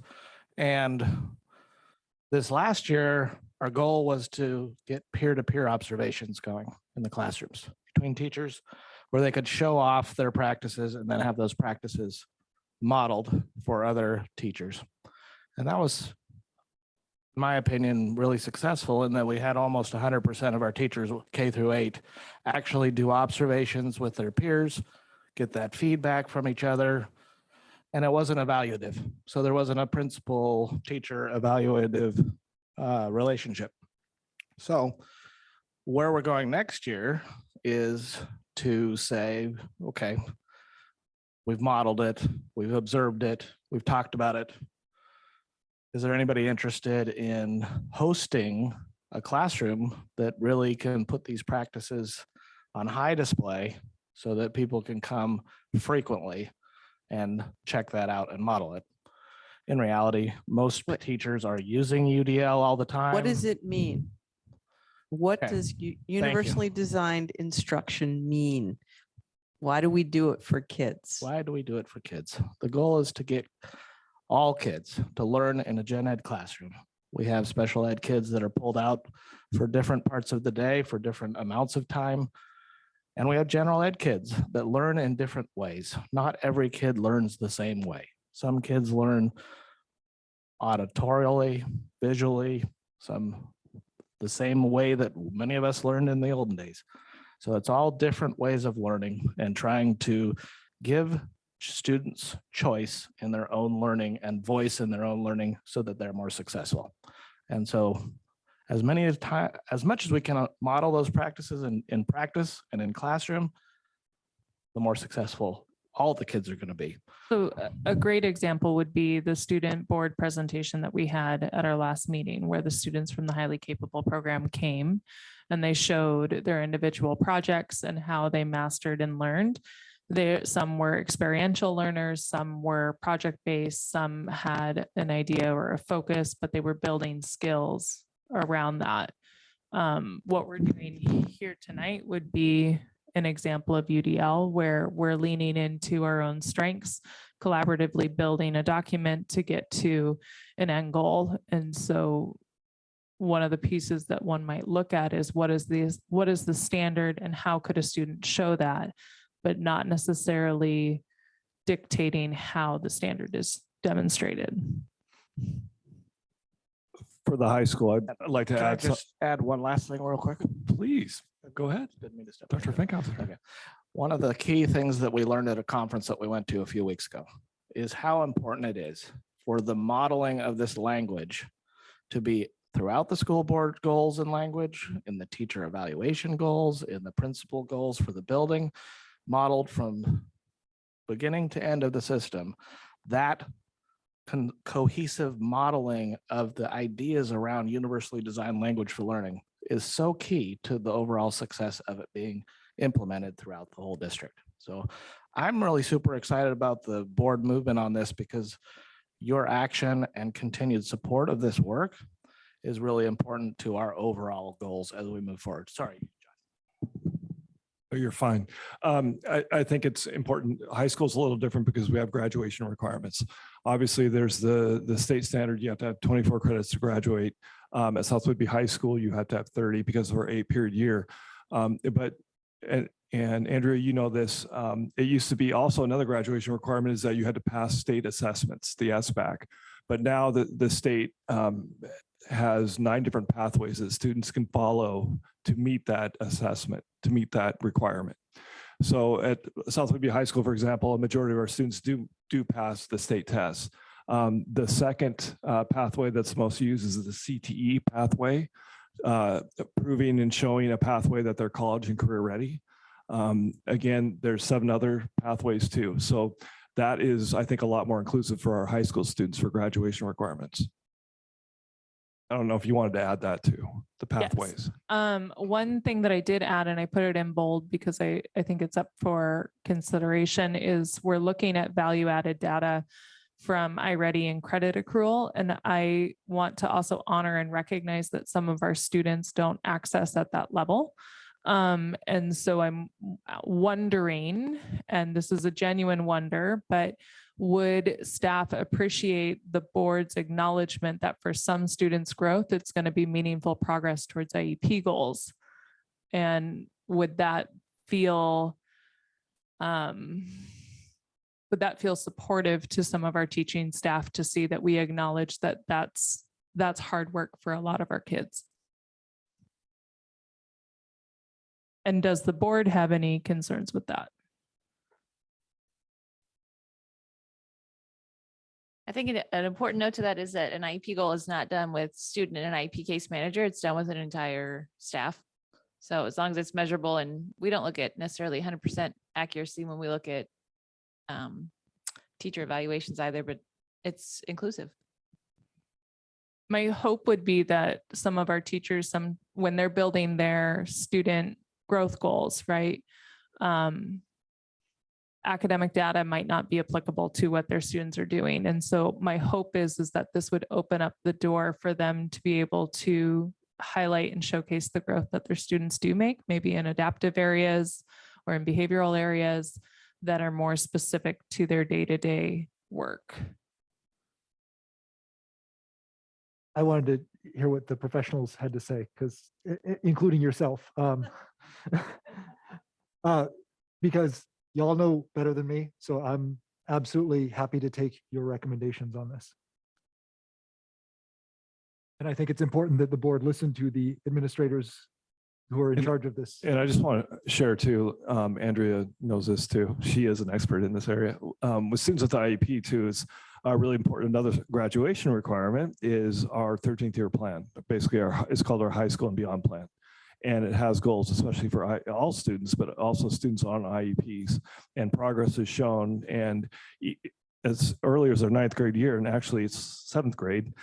And this last year, our goal was to get peer-to-peer observations going in the classrooms between teachers, where they could show off their practices and then have those practices modeled for other teachers. And that was, in my opinion, really successful in that we had almost 100% of our teachers, K through 8, actually do observations with their peers, get that feedback from each other, and it wasn't evaluative. So there wasn't a principal-teacher evaluative relationship. So where we're going next year is to say, okay, we've modeled it, we've observed it, we've talked about it. Is there anybody interested in hosting a classroom that really can put these practices on high display so that people can come frequently and check that out and model it? In reality, most What- teachers are using UDL all the time. What does it mean? What Okay, does you. universally designed instruction mean? Why do we do it for kids? Why do we do it for kids? The goal is to get all kids to learn in a gen ed classroom. We have special ed kids that are pulled out for different parts of the day, for different amounts of time. And we have general ed kids that learn in different ways. Not every kid learns the same way. Some kids learn auditorially, visually, some the same way that many of us learned in the olden days. So it's all different ways of learning and trying to give students choice in their own learning and voice in their own learning so that they're more successful. And so as much as we can model those practices in practice and in classroom, the more successful all the kids are going to be. So a great example would be the student board presentation that we had at our last meeting, where the students from the highly capable program came and they showed their individual projects and how they mastered and learned. Some were experiential learners, some were project-based, some had an idea or a focus, but they were building skills around that. What we're doing here tonight would be an example of UDL, where we're leaning into our own strengths, collaboratively building a document to get to an end goal. And so one of the pieces that one might look at is what is the standard and how could a student show that, but not necessarily dictating how the standard is demonstrated. For the high school, I'd like to Can I add, just add one last thing real quick? please, go ahead, Didn't mean to step Dr. on you. Finkhauser. Okay. One of the key things that we learned at a conference that we went to a few weeks ago is how important it is for the modeling of this language to be throughout the school board goals and language, in the teacher evaluation goals, in the principal goals for the building, modeled from beginning to end of the system. That cohesive modeling of the ideas around universally designed language for learning is so key to the overall success of it being implemented throughout the whole district. So I'm really super excited about the board movement on this, because your action and continued support of this work is really important to our overall goals as we move forward. Sorry. Oh, you're fine. I think it's important. High school is a little different because we have graduation requirements. Obviously, there's the state standard. You have to have 24 credits to graduate. At South Whitby High School, you have to have 30 because of our 8-period year. And Andrea, you know this, it used to be also another graduation requirement is that you had to pass state assessments, the SBAC. But now the state has 9 different pathways that students can follow to meet that assessment, to meet that requirement. So at South Whitby High School, for example, a majority of our students do pass the state tests. The second pathway that's most used is the CTE pathway, proving and showing a pathway that they're college and career ready. Again, there's 7 other pathways too. So that is, I think, a lot more inclusive for our high school students for graduation requirements. I don't know if you wanted to add that too, the pathways. One thing that I did add, and I put it in bold because I think it's up for consideration, is we're looking at value added data from iReady and credit accrual. And I want to also honor and recognize that some of our students don't access at that level. And so I'm wondering, and this is a genuine wonder, but would staff appreciate the board's acknowledgement that for some students' growth, it's going to be meaningful progress towards IEP goals? And would that feel supportive to some of our teaching staff to see that we acknowledge that that's hard work for a lot of our kids? And does the board have any concerns with that? I think an important note to that is that an IEP goal is not done with student and an IEP case manager. It's done with an entire staff. So as long as it's measurable, and we don't look at necessarily 100% accuracy when we look at teacher evaluations either, but it's inclusive. My hope would be that some of our teachers, when they're building their student growth goals, right? Academic data might not be applicable to what their students are doing. And so my hope is that this would open up the door for them to be able to highlight and showcase the growth that their students do make, maybe in adaptive areas or in behavioral areas that are more specific to their day-to-day work. I wanted to hear what the professionals had to say, because including yourself, because y'all know better than me. So I'm absolutely happy to take your recommendations on this. And I think it's important that the board listen to the administrators who are in charge of this. And I just want to share too, Andrea knows this too. She is an expert in this area. With students with IEP too, is really important. Another graduation requirement is our 13th year plan. Basically, it's called our high school and beyond plan. And it has goals, especially for all students, but also students on IEPs. And progress is shown. And as early as their 9th grade year, and actually it's 7th grade,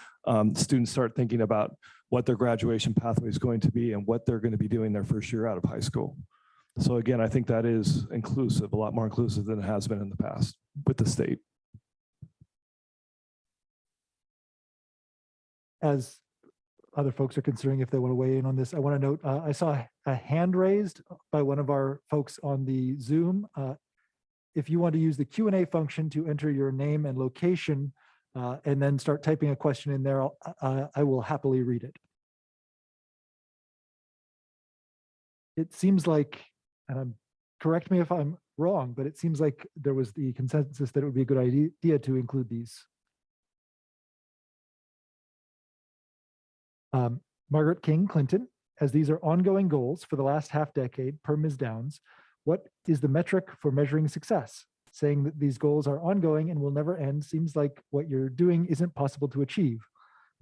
students start thinking about what their graduation pathway is going to be and what they're going to be doing their first year out of high school. So again, I think that is inclusive, a lot more inclusive than it has been in the past with the state. As other folks are considering if they want to weigh in on this, I want to note, I saw a hand raised by one of our folks on the Zoom. If you want to use the Q&A function to enter your name and location, and then start typing a question in there, I will happily read it. It seems like, and correct me if I'm wrong, but it seems like there was the consensus that it would be a good idea to include these. Margaret King Clinton, as these are ongoing goals for the last half decade per Ms. Downs, what is the metric for measuring success? Saying that these goals are ongoing and will never end seems like what you're doing isn't possible to achieve.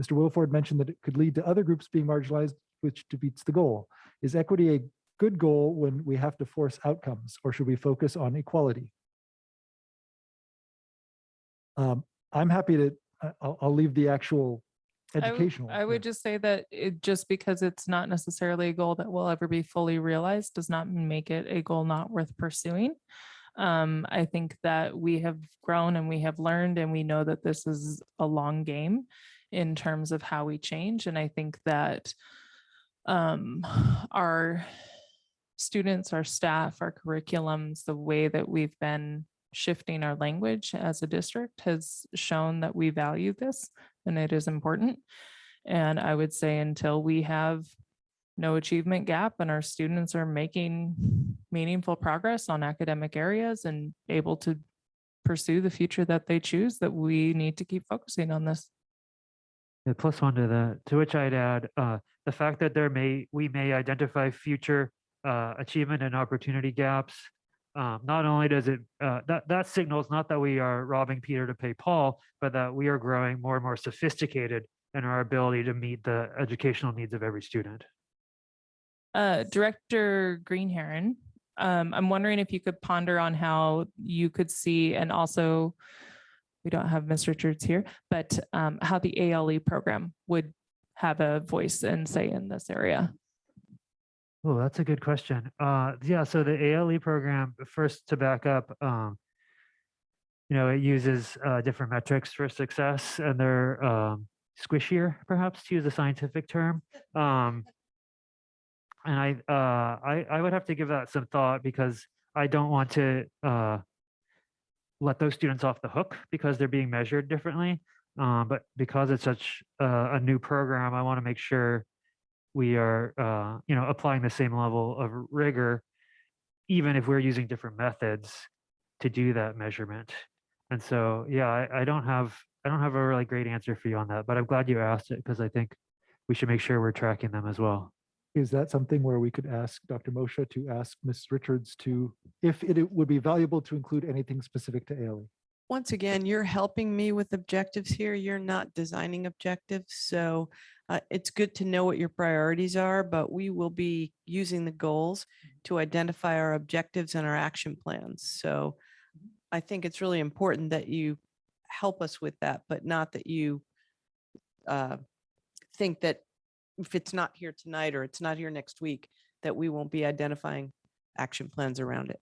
Mr. Wilford mentioned that it could lead to other groups being marginalized, which defeats the goal. Is equity a good goal when we have to force outcomes, or should we focus on equality? I'm happy to, I'll leave the actual educational. I would just say that just because it's not necessarily a goal that will ever be fully realized does not make it a goal not worth pursuing. I think that we have grown and we have learned, and we know that this is a long game in terms of how we change. And I think that our students, our staff, our curriculums, the way that we've been shifting our language as a district has shown that we value this and it is important. And I would say until we have no achievement gap and our students are making meaningful progress on academic areas and able to pursue the future that they choose, that we need to keep focusing on this. Yeah, plus one to that, to which I'd add the fact that we may identify future achievement and opportunity gaps. Not only does it, that signals not that we are robbing Peter to pay Paul, but that we are growing more and more sophisticated in our ability to meet the educational needs of every student. Director Greenherron, I'm wondering if you could ponder on how you could see, and also we don't have Ms. Richards here, but how the ALE program would have a voice and say in this area. Oh, that's a good question. Yeah, so the ALE program, first to back up, it uses different metrics for success, and they're squishier, perhaps, to use a scientific term. And I would have to give that some thought, because I don't want to let those students off the hook because they're being measured differently. But because it's such a new program, I want to make sure we are, applying the same level of rigor, even if we're using different methods to do that measurement. And so, yeah, I don't have a really great answer for you on that, but I'm glad you asked it, because I think we should make sure we're tracking them as well. Is that something where we could ask Dr. Moshe to ask Ms. Richards to, if it would be valuable to include anything specific to ALE? Once again, you're helping me with objectives here. You're not designing objectives. So it's good to know what your priorities are, but we will be using the goals to identify our objectives and our action plans. So I think it's really important that you help us with that, but not that you think that if it's not here tonight or it's not here next week, that we won't be identifying action plans around it.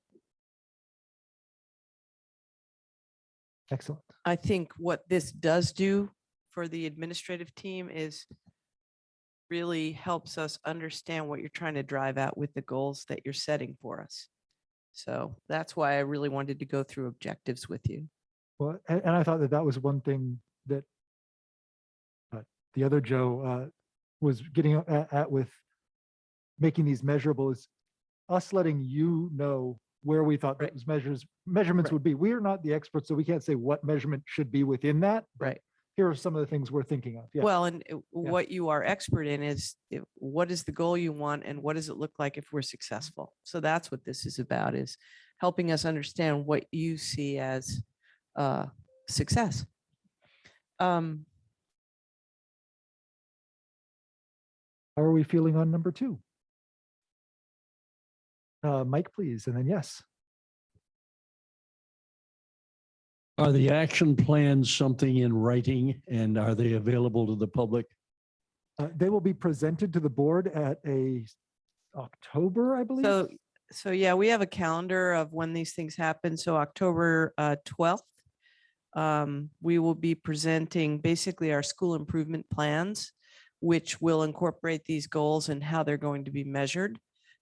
Excellent. I think what this does do for the administrative team is really helps us understand what you're trying to drive at with the goals that you're setting for us. So that's why I really wanted to go through objectives with you. Well, and I thought that that was one thing that the other Joe was getting at with making these measurable is us letting you know where we thought Right. those measurements Right. would be. We are not the experts, so we can't say what measurement should be within that. but Right. Here are some of the things we're thinking of. Yeah. Well, and what you are expert in is what is the goal you want and what does it look like if we're successful? So that's what this is about, is helping us understand what you see as success. How are we feeling on number 2? Mike, please, and then yes. Are the action plans something in writing and are they available to the public? They will be presented to the board at a October, I believe. So yeah, we have a calendar of when these things happen. So October 12th, we will be presenting basically our school improvement plans, which will incorporate these goals and how they're going to be measured.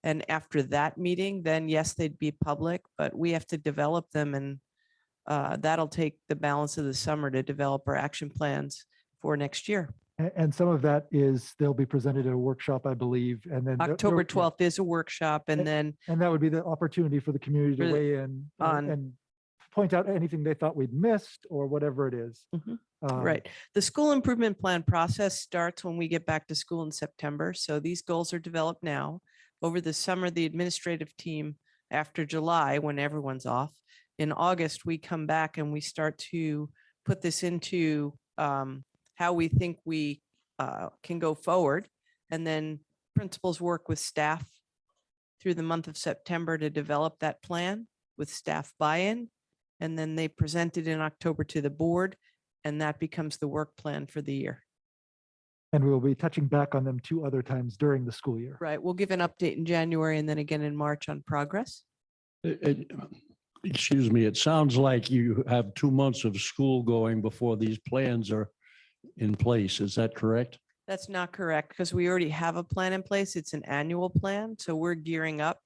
And after that meeting, then yes, they'd be public, but we have to develop them, and that'll take the balance of the summer to develop our action plans for next year. And some of that is they'll be presented at a workshop, I believe, and then October yeah. 12th is a workshop, and And- then And that would be the opportunity for the community For to the- weigh in on- and point out anything they thought we'd missed or whatever it is. Mhm. Um, right. The school improvement plan process starts when we get back to school in September. So these goals are developed now. Over the summer, the administrative team, after July, when everyone's off, in August, we come back and we start to put this into how we think we can go forward. And then principals work with staff through the month of September to develop that plan with staff buy-in. And then they present it in October to the board, and that becomes the work plan for the year. And we'll be touching back on them 2 other times during the school year. Right. We'll give an update in January and then again in March on progress. Excuse me, it sounds like you have 2 months of school going before these plans are in place. Is that correct? That's not correct, because we already have a plan in place. It's an annual plan. So we're gearing up.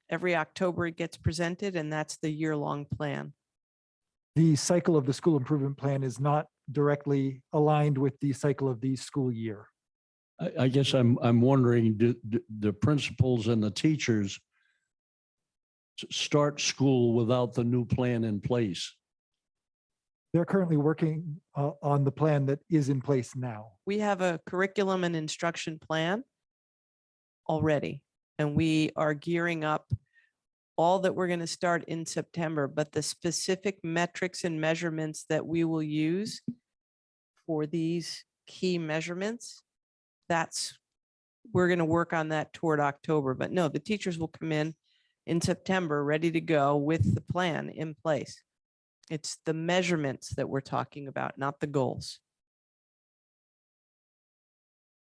Every October it gets presented, and that's the year-long plan. The cycle of the school improvement plan is not directly aligned with the cycle of the school year. I guess I'm wondering, do the principals and the teachers start school without the new plan in place? They're currently working on the plan that is in place now. We have a curriculum and instruction plan already, and we are gearing up all that we're going to start in September, but the specific metrics and measurements that we will use for these key measurements, we're going to work on that toward October. But no, the teachers will come in September, ready to go with the plan in place. It's the measurements that we're talking about, not the goals.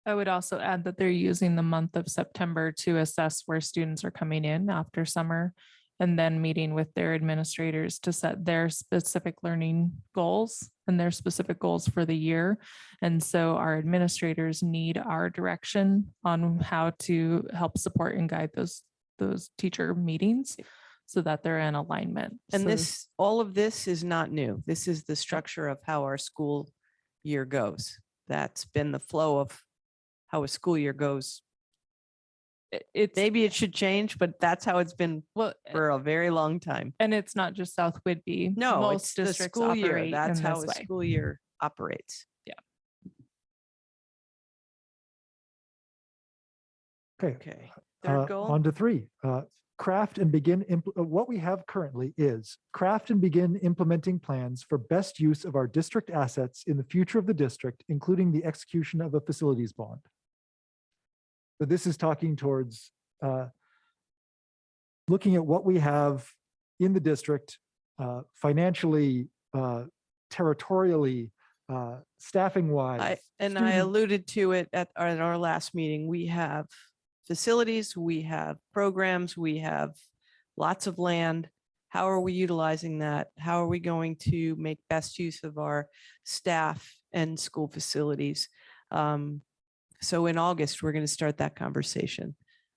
I would also add that they're using the month of September to assess where students are coming in after summer, and then meeting with their administrators to set their specific learning goals and their specific goals for the year. And so our administrators need our direction on how to help support and guide those teacher meetings so that they're in alignment. And So- all of this is not new. This is the structure of how our school year goes. That's been the flow of how a school year goes. It's Maybe it should change, but that's how it's been well, for a very long time. and it's not just South Whitby. No, Most it's the districts school year. operate That's in how this a way. school year operates. Okay. Okay. Third goal. On to 3. craft and begin, what we have currently is craft and begin implementing plans for best use of our district assets in the future of the district, including the execution of a facilities bond. So this is talking towards looking at what we have in the district, financially, territorially, staffing wise. I alluded to it at our last meeting. We have facilities, we have programs, we have lots of land. How are we utilizing that? How are we going to make best use of our staff and school facilities? So in August, we're going to start that conversation.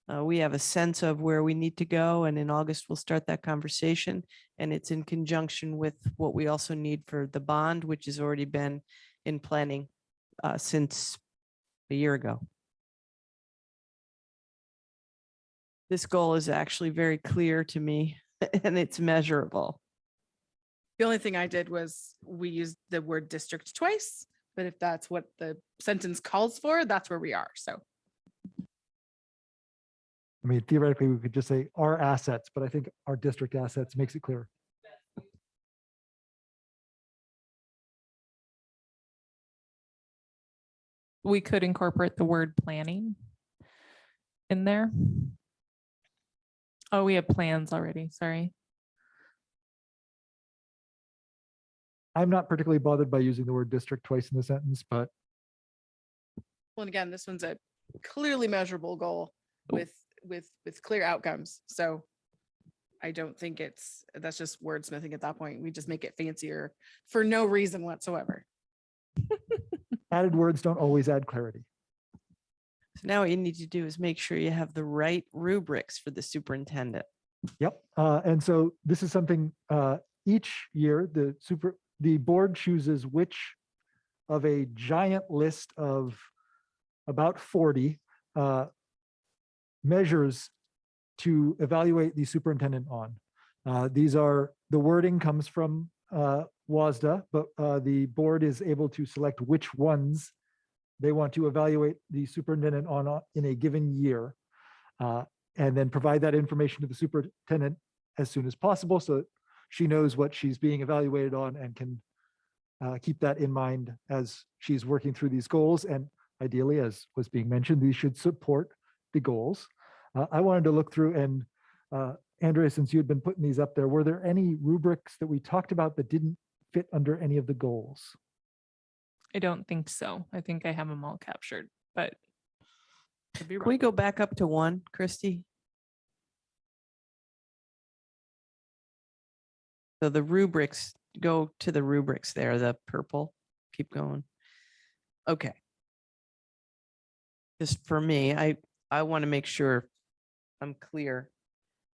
We have a sense of where we need to go, and in August, we'll start that conversation. And it's in conjunction with what we also need for the bond, which has already been in planning since a year ago. This goal is actually very clear to me and it's measurable. The only thing I did was we used the word district twice, but if that's what the sentence calls for, that's where we are. So I mean, theoretically, we could just say our assets, but I think our district assets makes it clear. We could incorporate the word planning in there. Oh, we have plans already. Sorry. I'm not particularly bothered by using the word district twice in the sentence, but well, and again, this one's a clearly measurable goal with clear outcomes. So I don't think that's just wordsmithing at that point. We just make it fancier for no reason whatsoever. added words don't always add clarity. So now what you need to do is make sure you have the right rubrics for the superintendent. Yep. And so this is something each year the board chooses which of a giant list of about 40 measures to evaluate the superintendent on. These are, the wording comes from WASDA, but the board is able to select which ones they want to evaluate the superintendent on in a given year, and then provide that information to the superintendent as soon as possible so that she knows what she's being evaluated on and can keep that in mind as she's working through these goals. And ideally, as was being mentioned, these should support the goals. I wanted to look through and Andrea, since you had been putting these up there, were there any rubrics that we talked about that didn't fit under any of the goals? I don't think so. I think I have them all captured, but could be Can wrong. we go back up to one, Christy? So the rubrics, go to the rubrics there, the purple, keep going. Okay. Just for me, I want to make sure I'm clear.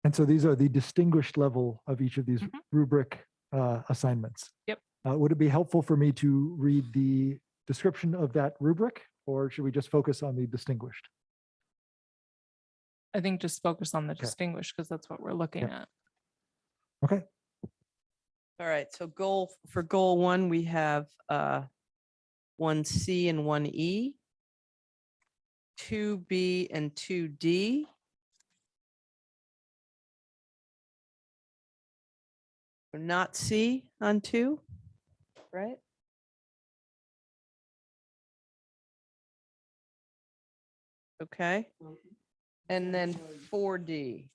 And so these are the distinguished level of each of these Mhm. rubric assignments. Yep. Would it be helpful for me to read the description of that rubric, or should we just focus on the distinguished? I think just focus on the Okay. distinguished because that's what we're looking Yep. at. Okay. All right, so for goal one, we have 1C and 1E, 2B and 2D. Not C on 2, right? Okay. And then 4D.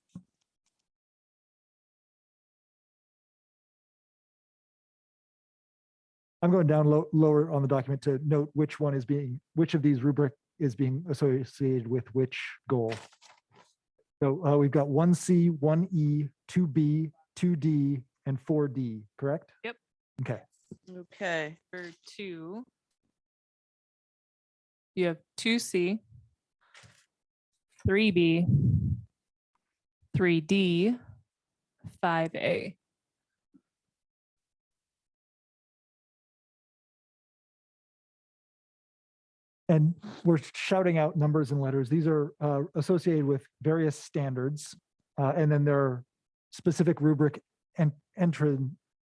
I'm going down lower on the document to note which of these rubric is being associated with which goal. So we've got 1C, 1E, 2B, 2D, and 4D, correct? Yep. Okay. Okay. For 2, you have 2C, 3B, 3D, 5A. And we're shouting out numbers and letters. These are associated with various standards. And then there are specific rubric and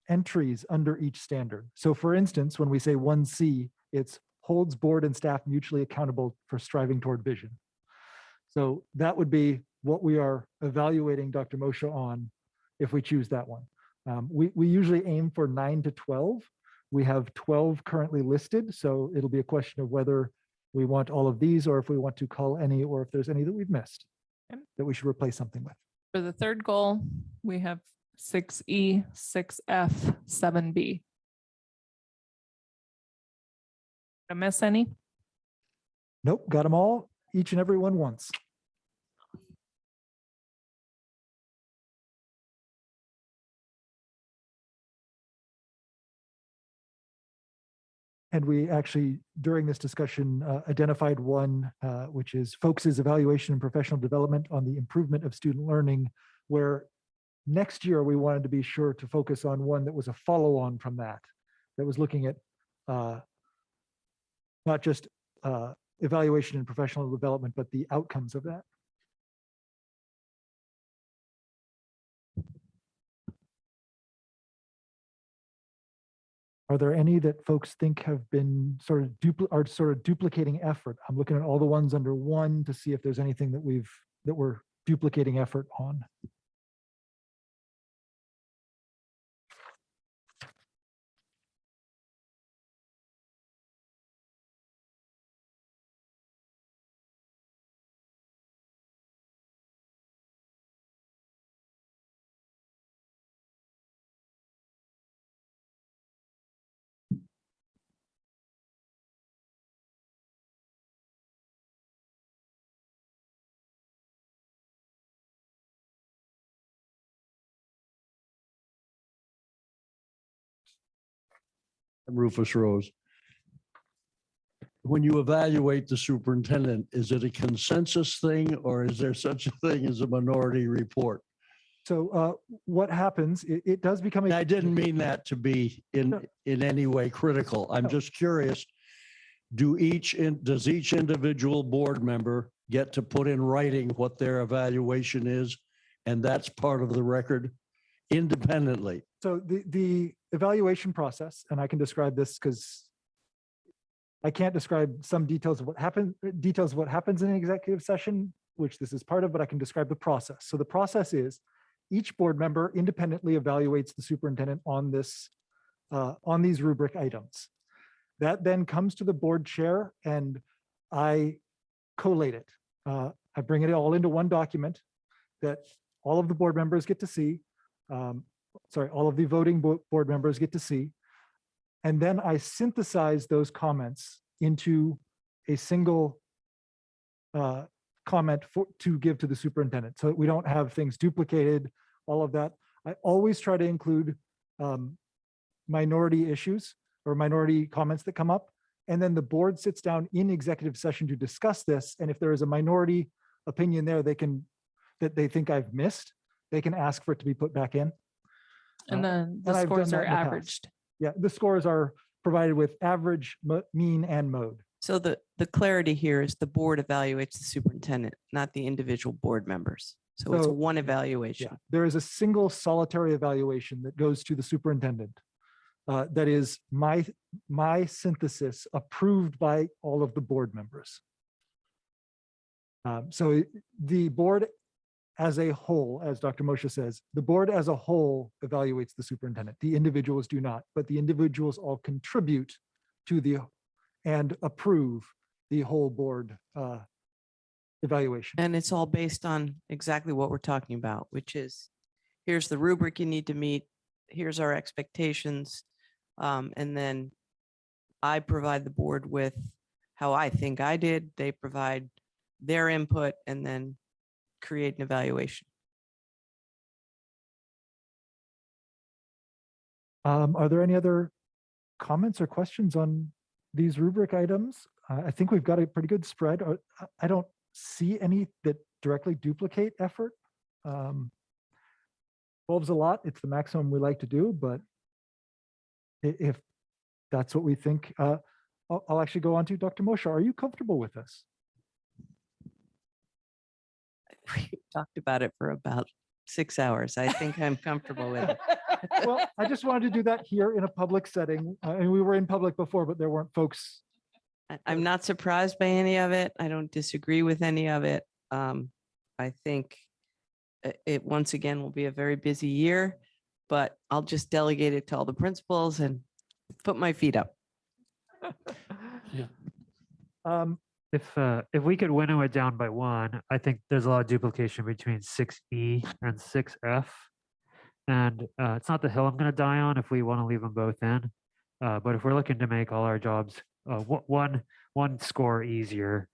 entries under each standard. So for instance, when we say 1C, it's holds board and staff mutually accountable for striving toward vision. So that would be what we are evaluating Dr. Moshe on if we choose that one. We usually aim for 9 to 12. We have 12 currently listed, so it'll be a question of whether we want all of these or if we want to call any, or if there's any that we've missed Okay. that we should replace something with. For the third goal, we have 6E, 6F, 7B. I miss any? Nope, got them all, each and every one once. And we actually, during this discussion, identified one, which is focuses evaluation and professional development on the improvement of student learning, where next year we wanted to be sure to focus on one that was a follow-on from that was looking at not just evaluation and professional development, but the outcomes of that. Are there any that folks think have been sort of duplicating effort? I'm looking at all the ones under one to see if there's anything that we're duplicating effort on. Rufus Rose. When you evaluate the superintendent, is it a consensus thing or is there such a thing as a minority report? So what happens, it does become And I didn't mean that to be in any way critical. I'm No. just curious. Does each individual board member get to put in writing what their evaluation is? And that's part of the record independently. So the evaluation process, and I can describe this because I can't describe some details of what happens in an executive session, which this is part of, but I can describe the process. So the process is each board member independently evaluates the superintendent on these rubric items. That then comes to the board chair and I collate it. I bring it all into one document that all of the board members get to see. All of the voting board members get to see. And then I synthesize those comments into a single comment to give to the superintendent. So that we don't have things duplicated, all of that. I always try to include minority issues or minority comments that come up. And then the board sits down in executive session to discuss this. And if there is a minority opinion there, that they think I've missed, they can ask for it to be put back in. And then and the I've done scores that are in the past. averaged. Yeah, the scores are provided with average, mean, and mode. So the clarity here is the board evaluates the superintendent, not the individual board members. So it's So, one Yeah, evaluation. there is a single solitary evaluation that goes to the superintendent. That is my synthesis approved by all of the board members. So the board as a whole, as Dr. Moshe says, the board as a whole evaluates the superintendent. The individuals do not, but the individuals all contribute to and approve the whole board evaluation. And it's all based on exactly what we're talking about, which is here's the rubric you need to meet. Here's our expectations. And then I provide the board with how I think I did. They provide their input and then create an evaluation. Are there any other comments or questions on these rubric items? I think we've got a pretty good spread. I don't see any that directly duplicate effort. 12's a lot. It's the maximum we like to do, but if that's what we think, I'll actually go on to Dr. Moshe. Are you comfortable with this? We talked about it for about 6 hours. I think I'm comfortable with it. Well, I just wanted to do that here in a public setting. And we were in public before, but there weren't folks. I'm not surprised by any of it. I don't disagree with any of it. I I think it once again will be a very busy year, but I'll just delegate it to all the principals and put my feet up. Um, If we could winnow it down by one, I think there's a lot of duplication between 6E and 6F. And it's not the hill I'm going to die on if we want to leave them both in. But if we're looking to make all our jobs one score easier,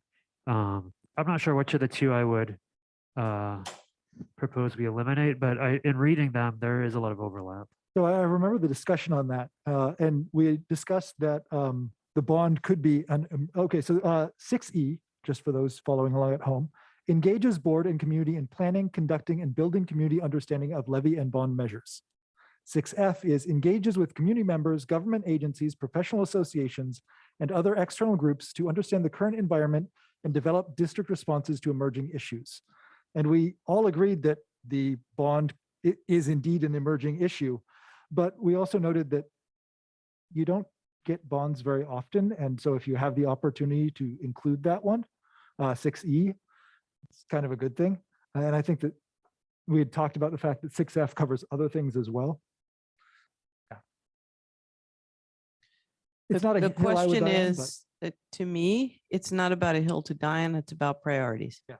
I'm not sure which of the two I would propose we eliminate, but in reading them, there is a lot of overlap. So I remember the discussion on that, and we discussed that the bond could be okay. So 6E, just for those following along at home, engages board and community in planning, conducting, and building community understanding of levy and bond measures. 6F is engages with community members, government agencies, professional associations, and other external groups to understand the current environment and develop district responses to emerging issues. And we all agreed that the bond is indeed an emerging issue, but we also noted that you don't get bonds very often. And so if you have the opportunity to include that one, 6E, it's kind of a good thing. And I think that we had talked about the fact that 6F covers other things as well. Yeah. It's not a The hill I would question die on, but- is, to me, it's not about a hill to die on, it's about priorities. Yeah.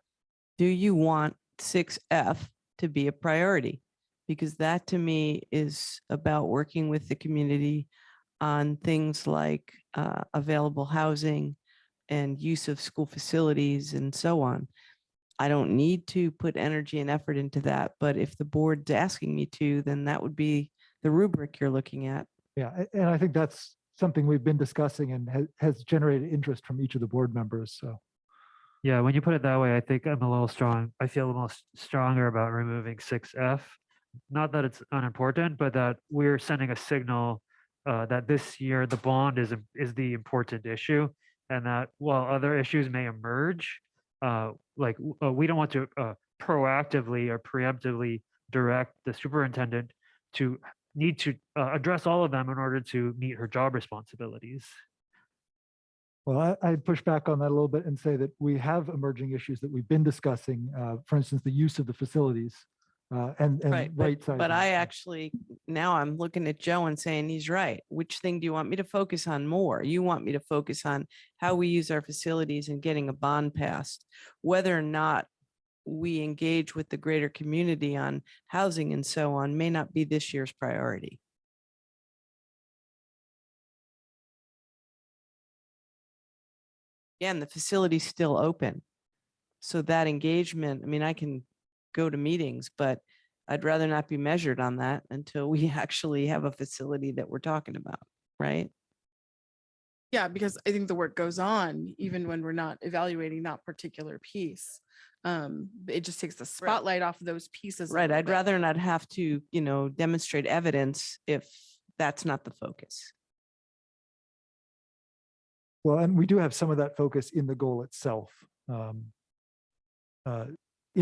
Do you want 6F to be a priority? Because that to me is about working with the community on things like available housing and use of school facilities and so on. I don't need to put energy and effort into that, but if the board's asking me to, then that would be the rubric you're looking at. Yeah, and I think that's something we've been discussing and has generated interest from each of the board members. So Yeah, when you put it that way, I think I'm a little strong. I feel a little stronger about removing 6F. Not that it's unimportant, but that we're sending a signal that this year the bond is the important issue, and that while other issues may emerge, we don't want to proactively or preemptively direct the superintendent to need to address all of them in order to meet her job responsibilities. well, I'd push back on that a little bit and say that we have emerging issues that we've been discussing. For instance, the use of the facilities and Right, right but sizing. I actually, now I'm looking at Joe and saying he's right. Which thing do you want me to focus on more? You want me to focus on how we use our facilities and getting a bond passed, whether or not we engage with the greater community on housing and so on may not be this year's priority. Again, the facility's still open. So that engagement, I mean, I can go to meetings, but I'd rather not be measured on that until we actually have a facility that we're talking about, right? Yeah, because I think the work goes on even when we're not evaluating that particular piece. It just takes the spotlight off of those pieces. a Right, little I'd bit. rather not have to, demonstrate evidence if that's not the focus. Well, and we do have some of that focus in the goal itself, in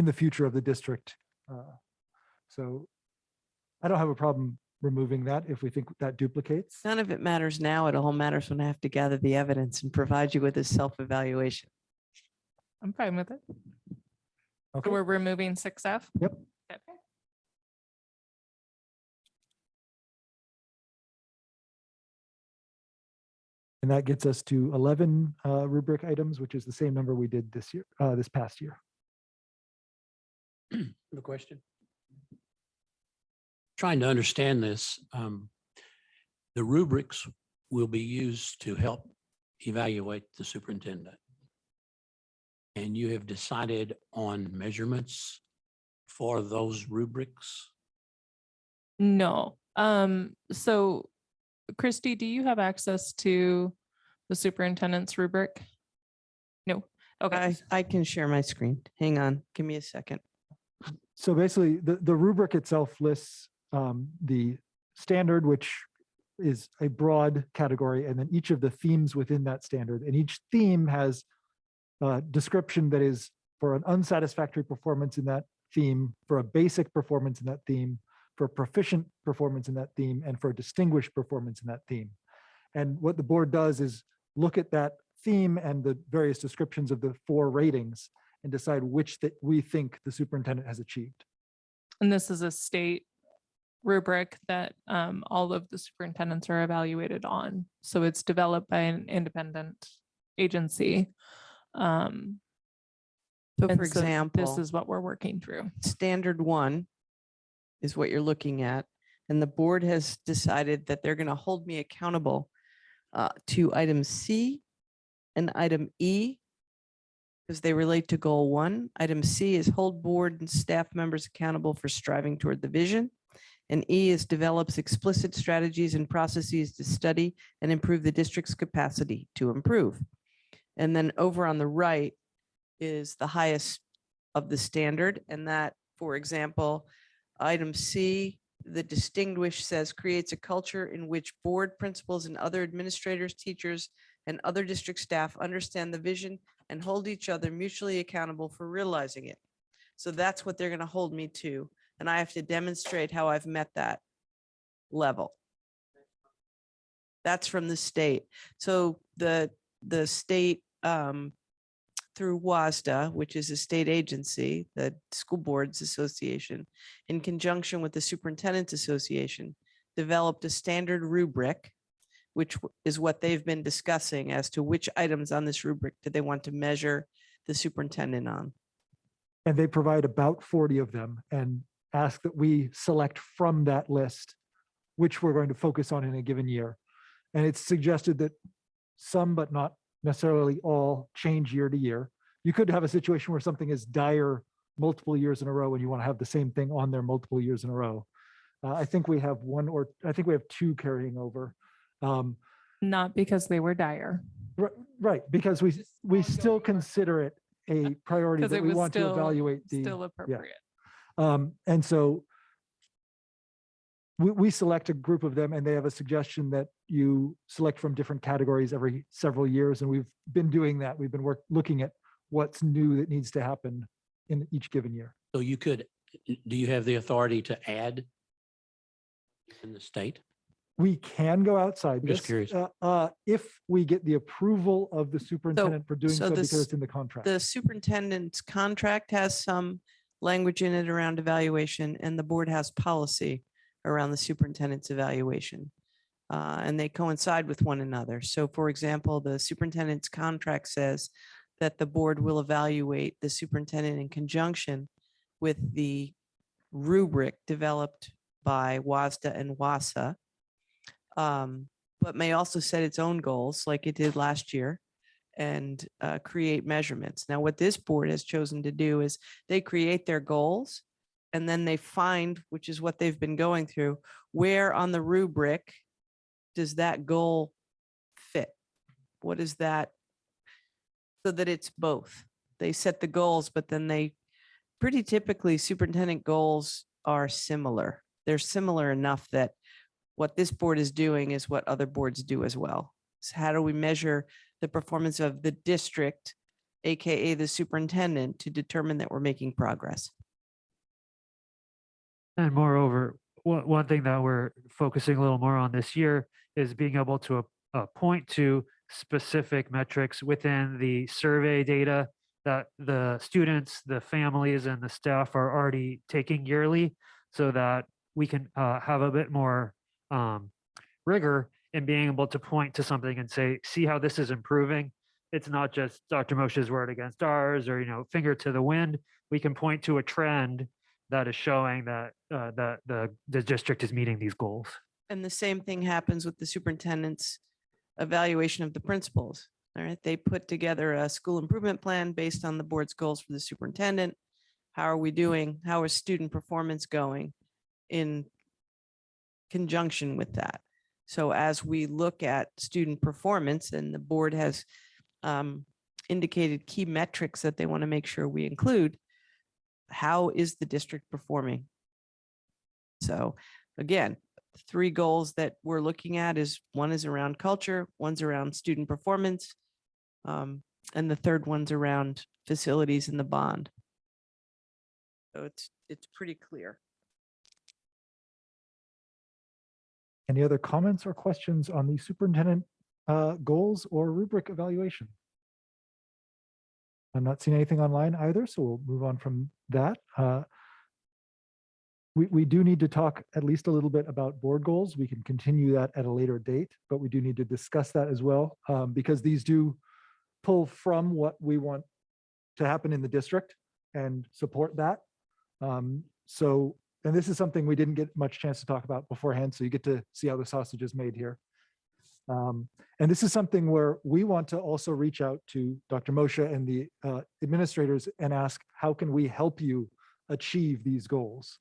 the future of the district. So I don't have a problem removing that if we think that duplicates. None of it matters now. It all matters when I have to gather the evidence and provide you with a self-evaluation. I'm fine with it. Okay. So we're removing 6F? Yep. Okay. And that gets us to 11 rubric items, which is the same number we did this year, this past year. Have a question? Trying to understand this, the rubrics will be used to help evaluate the superintendent. And you have decided on measurements for those rubrics? No. So Christy, do you have access to the superintendent's rubric? No. Okay. I can share my screen. Hang on, give me a second. So basically, the rubric itself lists the standard, which is a broad category, and then each of the themes within that standard. And each theme has a description that is for an unsatisfactory performance in that theme, for a basic performance in that theme, for a proficient performance in that theme, and for a distinguished performance in that theme. And what the board does is look at that theme and the various descriptions of the 4 ratings and decide which that we think the superintendent has achieved. And this is a state rubric that all of the superintendents are evaluated on. So it's developed by an independent agency. So And for so example, this is what we're working through. standard one is what you're looking at. And the board has decided that they're going to hold me accountable to item C and item E because they relate to goal 1. Item C is hold board and staff members accountable for striving toward the vision. And E is develops explicit strategies and processes to study and improve the district's capacity to improve. And then over on the right is the highest of the standard. And that, for example, item C, the distinguished says creates a culture in which board principals and other administrators, teachers, and other district staff understand the vision and hold each other mutually accountable for realizing it. So that's what they're going to hold me to. And I have to demonstrate how I've met that level. That's from the state. So the state through WASDA, which is a state agency, the School Boards Association, in conjunction with the Superintendent's Association, developed a standard rubric, which is what they've been discussing as to which items on this rubric do they want to measure the superintendent on. And they provide about 40 of them and ask that we select from that list which we're going to focus on in a given year. And it's suggested that some, but not necessarily all, change year to year. You could have a situation where something is dire multiple years in a row and you want to have the same thing on there multiple years in a row. I think we have two carrying over. Not because they were dire. Right, because we still consider it a priority Because that it we was want to still, evaluate the. still appropriate. And so we select a group of them and they have a suggestion that you select from different categories every several years. And we've been doing that. We've been looking at what's new that needs to happen in each given year. So you could, do you have the authority to add in the state? We can go outside Just this, curious. if we get the approval of the superintendent for doing so so because this- it's in the contract. The superintendent's contract has some language in it around evaluation, and the board has policy around the superintendent's evaluation. And they coincide with one another. So for example, the superintendent's contract says that the board will evaluate the superintendent in conjunction with the rubric developed by WASDA and WASA. But may also set its own goals like it did last year and create measurements. Now, what this board has chosen to do is they create their goals and then they find, which is what they've been going through, where on the rubric does that goal fit? What is that? So that it's both. They set the goals, but then they pretty typically superintendent goals are similar. They're similar enough that what this board is doing is what other boards do as well. So how do we measure the performance of the district, AKA the superintendent, to determine that we're making progress? And moreover, one thing that we're focusing a little more on this year is being able to point to specific metrics within the survey data that the students, the families, and the staff are already taking yearly so that we can have a bit more rigor in being able to point to something and say, see how this is improving. It's not just Dr. Moshe's word against ours or, finger to the wind. We can point to a trend that is showing that the district is meeting these goals. And the same thing happens with the superintendent's evaluation of the principals. All right, they put together a school improvement plan based on the board's goals for the superintendent. How are we doing? How is student performance going in conjunction with that? So as we look at student performance, and the board has indicated key metrics that they want to make sure we include, how is the district performing? So again, 3 goals that we're looking at is one is around culture, one's around student performance, and the third one's around facilities in the bond. So it's pretty clear. Any other comments or questions on the superintendent goals or rubric evaluation? I'm not seeing anything online either, so we'll move on from that. We do need to talk at least a little bit about board goals. We can continue that at a later date, but we do need to discuss that as well, because these do pull from what we want to happen in the district and support that. And this is something we didn't get much chance to talk about beforehand, so you get to see how the sausage is made here. And this is something where we want to also reach out to Dr. Moshe and the administrators and ask, how can we help you achieve these goals?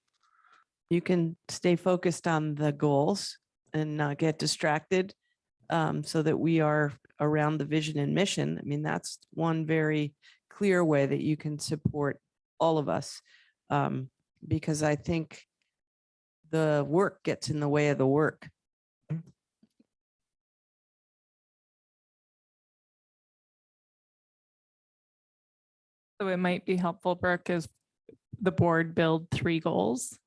You can stay focused on the goals and not get distracted, so that we are around the vision and mission. I mean, that's one very clear way that you can support all of us, because I think the work gets in the way of the work. So it might be helpful, Brooke, as the board build 3 goals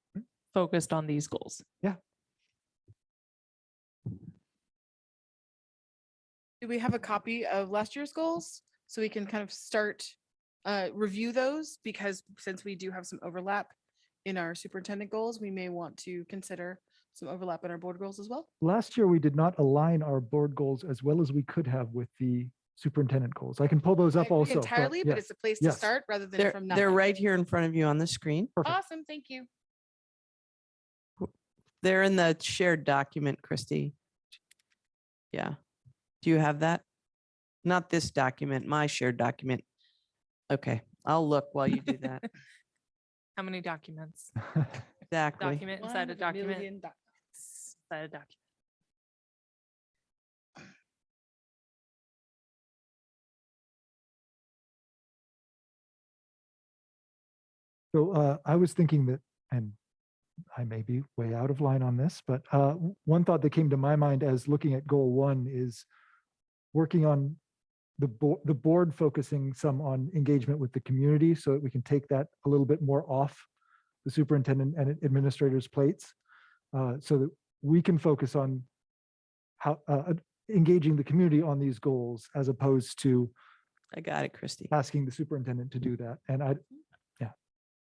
focused on these goals. Do we have a copy of last year's goals? So we can kind of start, review those, because since we do have some overlap in our superintendent goals, we may want to consider some overlap in our board goals as well. Last year, we did not align our board goals as well as we could have with the superintendent goals. I can pull those I up agree also. entirely, but yes, it's a place to yes. start rather than They're, from they're nothing. right here in front of you on the screen. Perfect. Awesome, thank you. They're in the shared document, Christy. Yeah. Do you have that? Not this document, my shared document. Okay, I'll look while you do that. How many documents? Exactly. Document inside a 1 document, million documents. inside a document. So I was thinking that, and I may be way out of line on this, but one thought that came to my mind as looking at goal 1 is working on the board focusing some on engagement with the community so that we can take that a little bit more off the superintendent and administrators' plates, so that we can focus on how engaging the community on these goals as opposed to I got it, Christy. asking the superintendent to do that. And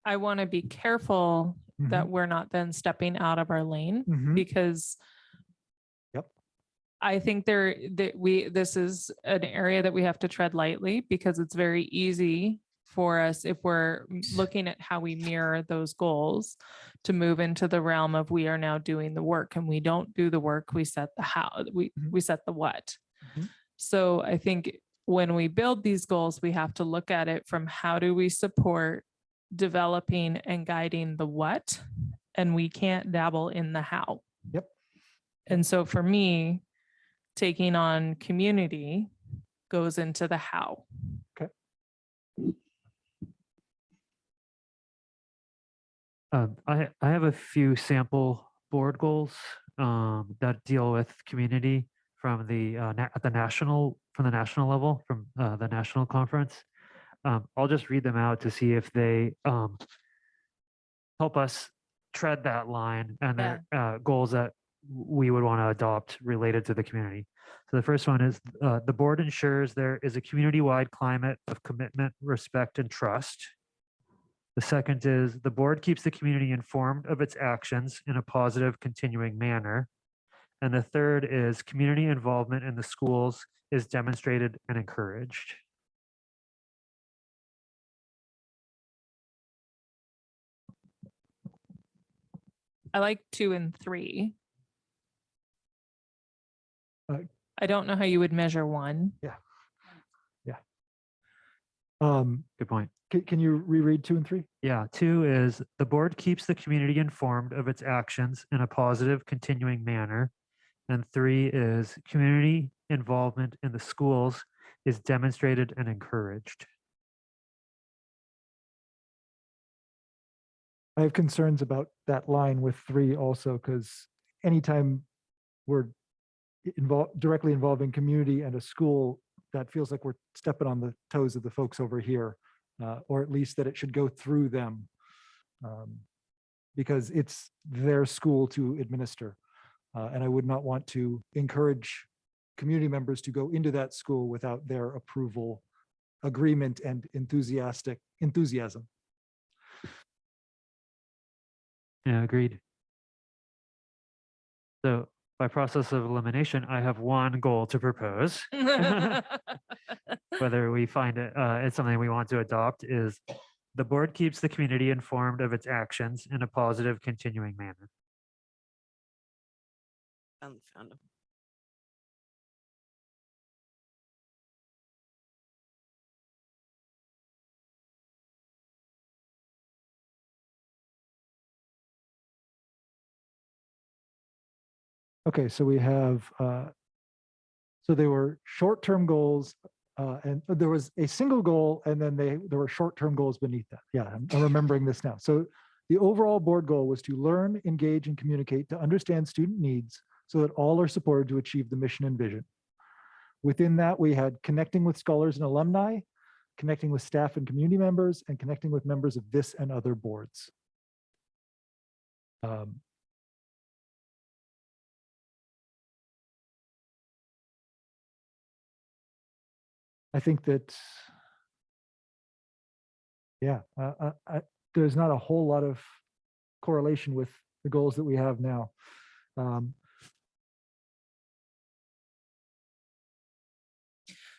I want to be careful that we're not then stepping out of our lane, because Yep. I think this is an area that we have to tread lightly, because it's very easy for us, if we're looking at how we mirror those goals, to move into the realm of we are now doing the work, and we don't do the work, we set the how, we set the what. So I think when we build these goals, we have to look at it from how do we support developing and guiding the what, and we can't dabble in the how. Yep. And so for me, taking on community goes into the how. Okay. I have a few sample board goals that deal with community from the at the national level, from the national conference. I'll just read them out to see if they help us tread that line, and they're goals that we would want to adopt related to the community. So the first one is the board ensures there is a community-wide climate of commitment, respect, and trust. The second is the board keeps the community informed of its actions in a positive, continuing manner. And the third is community involvement in the schools is demonstrated and encouraged. I like 2 and 3. I don't know how you would measure 1. Good point. Can you reread 2 and 3? Yeah, 2 is the board keeps the community informed of its actions in a positive, continuing manner. And 3 is community involvement in the schools is demonstrated and encouraged. I have concerns about that line with 3 also, because anytime we're directly involving community and a school, that feels like we're stepping on the toes of the folks over here, or at least that it should go through them, because it's their school to administer. And I would not want to encourage community members to go into that school without their approval agreement and enthusiasm. Yeah, agreed. So by process of elimination, I have one goal to propose. Whether we find it, it's something we want to adopt, is the board keeps the community informed of its actions in a positive, continuing manner. Found 'em. Okay, so we have, so they were short-term goals, and there was a single goal, and then there were short-term goals beneath that. Yeah, I'm remembering this now. So the overall board goal was to learn, engage, and communicate to understand student needs so that all are supported to achieve the mission and vision. Within that, we had connecting with scholars and alumni, connecting with staff and community members, and connecting with members of this and other boards. I think that, yeah, there's not a whole lot of correlation with the goals that we have now.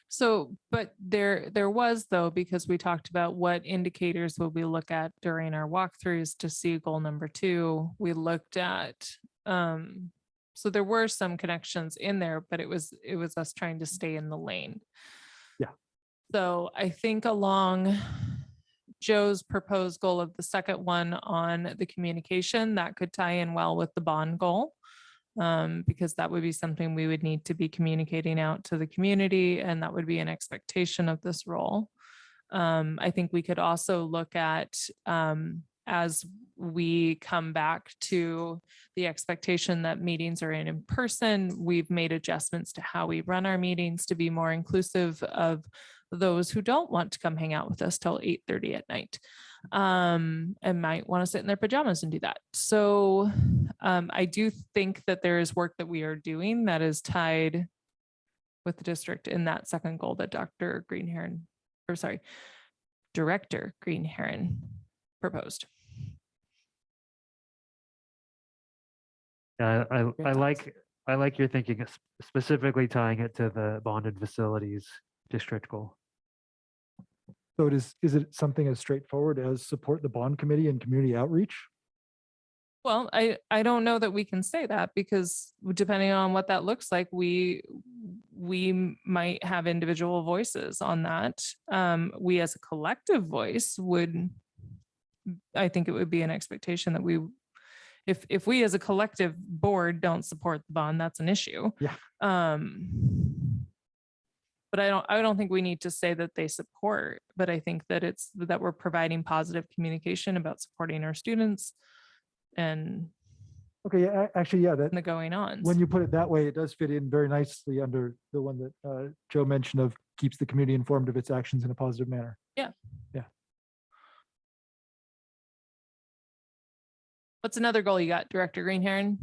So, but there was though, because we talked about what indicators would we look at during our walkthroughs to see goal number 2. We looked at, so there were some connections in there, but it was us trying to stay in the lane. Yeah. So I think along Joe's proposed goal of the second one on the communication, that could tie in well with the bond goal. Because that would be something we would need to be communicating out to the community, and that would be an expectation of this role. I think we could also look at, as we come back to the expectation that meetings are in person, we've made adjustments to how we run our meetings to be more inclusive of those who don't want to come hang out with us till 8:30 at night, and might want to sit in their pajamas and do that. So I do think that there is work that we are doing that is tied with the district in that second goal that Director Greenheron proposed. Yeah, I thoughts? like your thinking, specifically tying it to the bonded facilities district goal. So is it something as straightforward as support the bond committee and community outreach? Well, I don't know that we can say that, because depending on what that looks like, we might have individual voices on that. We as a collective voice would, I think it would be an expectation that we, if we as a collective board don't support the bond, that's an issue. Yeah. But I don't think we need to say that they support, but I think that it's that we're providing positive communication about supporting our students and Okay, yeah, actually, yeah, that the going on. when you put it that way, it does fit in very nicely under the one that Joe mentioned of keeps the community informed of its actions in a positive manner. Yeah. Yeah. What's another goal you got, Director Greenheron?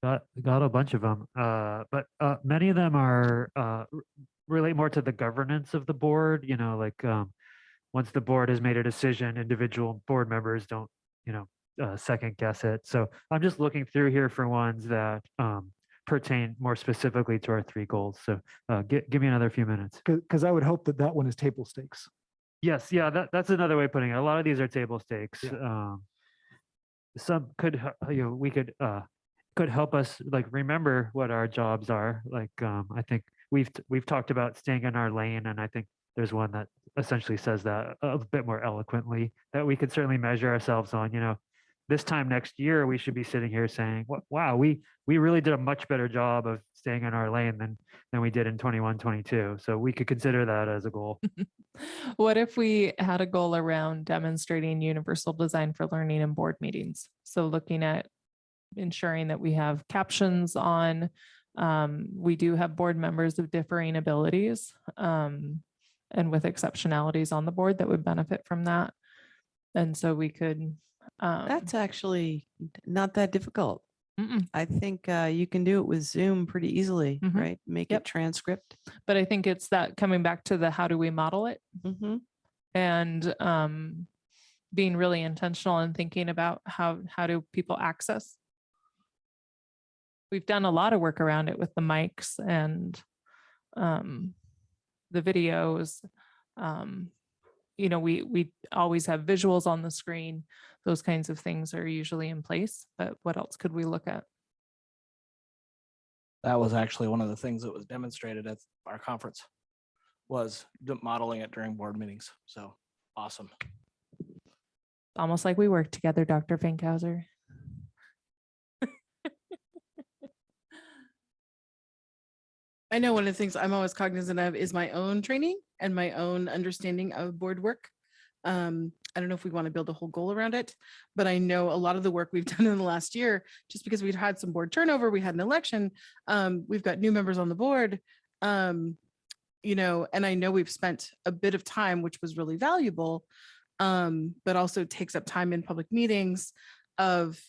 Got a bunch of them, but many of them are relate more to the governance of the board. You know, like once the board has made a decision, individual board members don't, second guess it. So I'm just looking through here for ones that pertain more specifically to our 3 goals. So give me another few minutes. Because I would hope that that one is table stakes. Yes, yeah, that's another way of putting it. A lot of these are table stakes. Yeah. Some could, we could help us like remember what our jobs are. Like I think we've talked about staying in our lane, and I think there's one that essentially says that a bit more eloquently, that we could certainly measure ourselves on. This time next year we should be sitting here saying, wow, we really did a much better job of staying in our lane than we did in 21-22. So we could consider that as a goal. What if we had a goal around demonstrating universal design for learning in board meetings? So looking at ensuring that we have captions on, we do have board members of differing abilities, and with exceptionalities on the board that would benefit from that. And so we could. That's actually not that difficult. Mm-mm. I think you can do it with Zoom pretty easily, Mhm. right? Make Yep. it transcript. But I think it's that coming back to the how do we model it Mhm. and being really intentional and thinking about how do people access. We've done a lot of work around it with the mics and the videos. You know, we always have visuals on the screen. Those kinds of things are usually in place, but what else could we look at? That was actually one of the things that was demonstrated at our conference, was modeling it during board meetings. So awesome. Almost like we work together, Dr. Finkhauser. I know one of the things I'm always cognizant of is my own training and my own understanding of board work. I don't know if we want to build a whole goal around it, but I know a lot of the work we've done in the last year, just because we've had some board turnover, we had an election, we've got new members on the board, you know, and I know we've spent a bit of time, which was really valuable, but also takes up time in public meetings of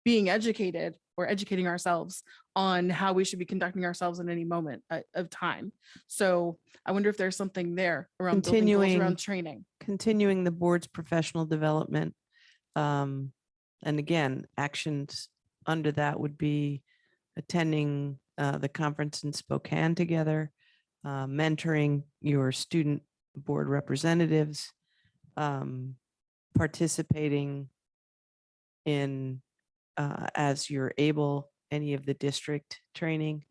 being educated or educating ourselves on how we should be conducting ourselves in any moment of time. So I wonder if there's something there around building goals Continuing- around training. Continuing the board's professional development. And again, actions under that would be attending the conference in Spokane together, mentoring your student board representatives, participating in, as you're able, any of the district training.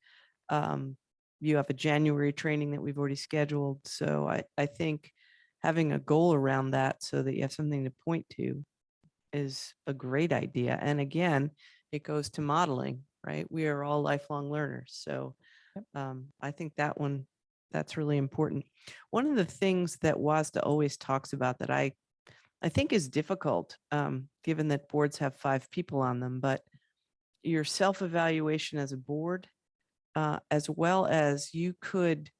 You have a January training that we've already scheduled. So I think having a goal around that so that you have something to point to is a great idea. And again, it goes to modeling, right? We are all lifelong learners. So I think that's really important. One of the things that WASDA always talks about that I think is difficult, given that boards have 5 people on them, but your self-evaluation as a board, as well as you could,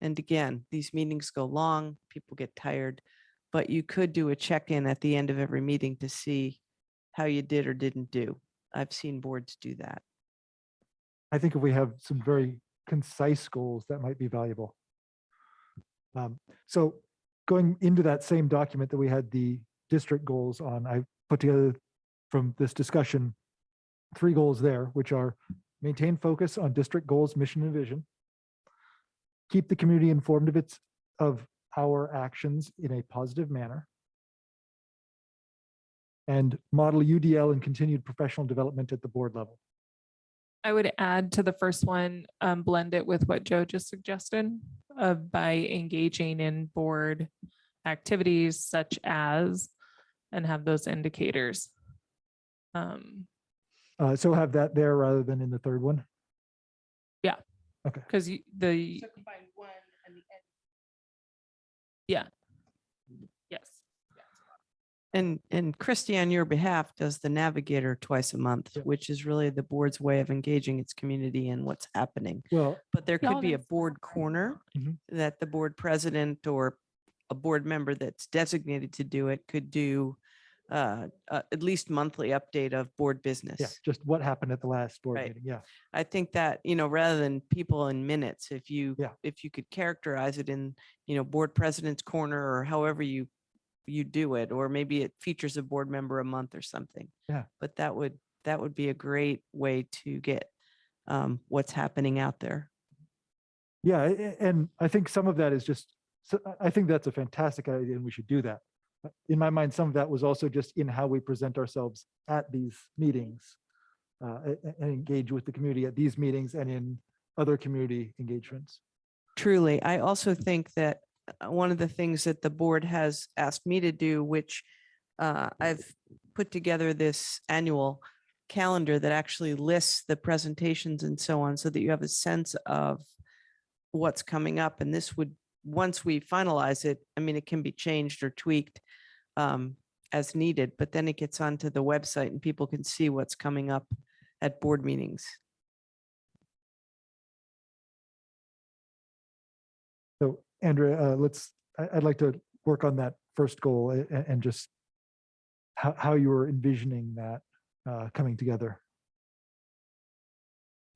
and again, these meetings go long, people get tired, but you could do a check-in at the end of every meeting to see how you did or didn't do. I've seen boards do that. I think if we have some very concise goals, that might be valuable. So going into that same document that we had the district goals on, I put together from this discussion 3 goals there, which are maintain focus on district goals, mission, and vision, keep the community informed of our actions in a positive manner, and model UDL and continued professional development at the board level. I would add to the first one, blend it with what Joe just suggested by engaging in board activities such as, and have those indicators. So have that there rather than in the third one. Because yes. And Christy, on your behalf, does the Navigator twice a month, Yep. which is really the board's way of engaging its community and what's happening. Well, But there No, could be a that's board corner Mhm. that the board president or a board member that's designated to do it could do at least monthly update of board business. yeah, just what happened at the last board Right. meeting. Yeah. I think that, rather than people in minutes, if you Yeah. could characterize it in, board president's corner or however you do it, or maybe it features a board member a month or something. Yeah. But that would be a great way to get what's happening out there. Yeah. And I think some of that is just, so I think that's a fantastic idea and we should do that. In my mind, some of that was also just in how we present ourselves at these meetings and engage with the community at these meetings and in other community engagements. Truly. I also think that one of the things that the board has asked me to do, which I've put together this annual calendar that actually lists the presentations and so on, so that you have a sense of what's coming up. And this would, once we finalize it, I mean, it can be changed or tweaked as needed, but then it gets onto the website and people can see what's coming up at board meetings. So Andrea, I'd like to work on that first goal and just how you were envisioning that. coming together.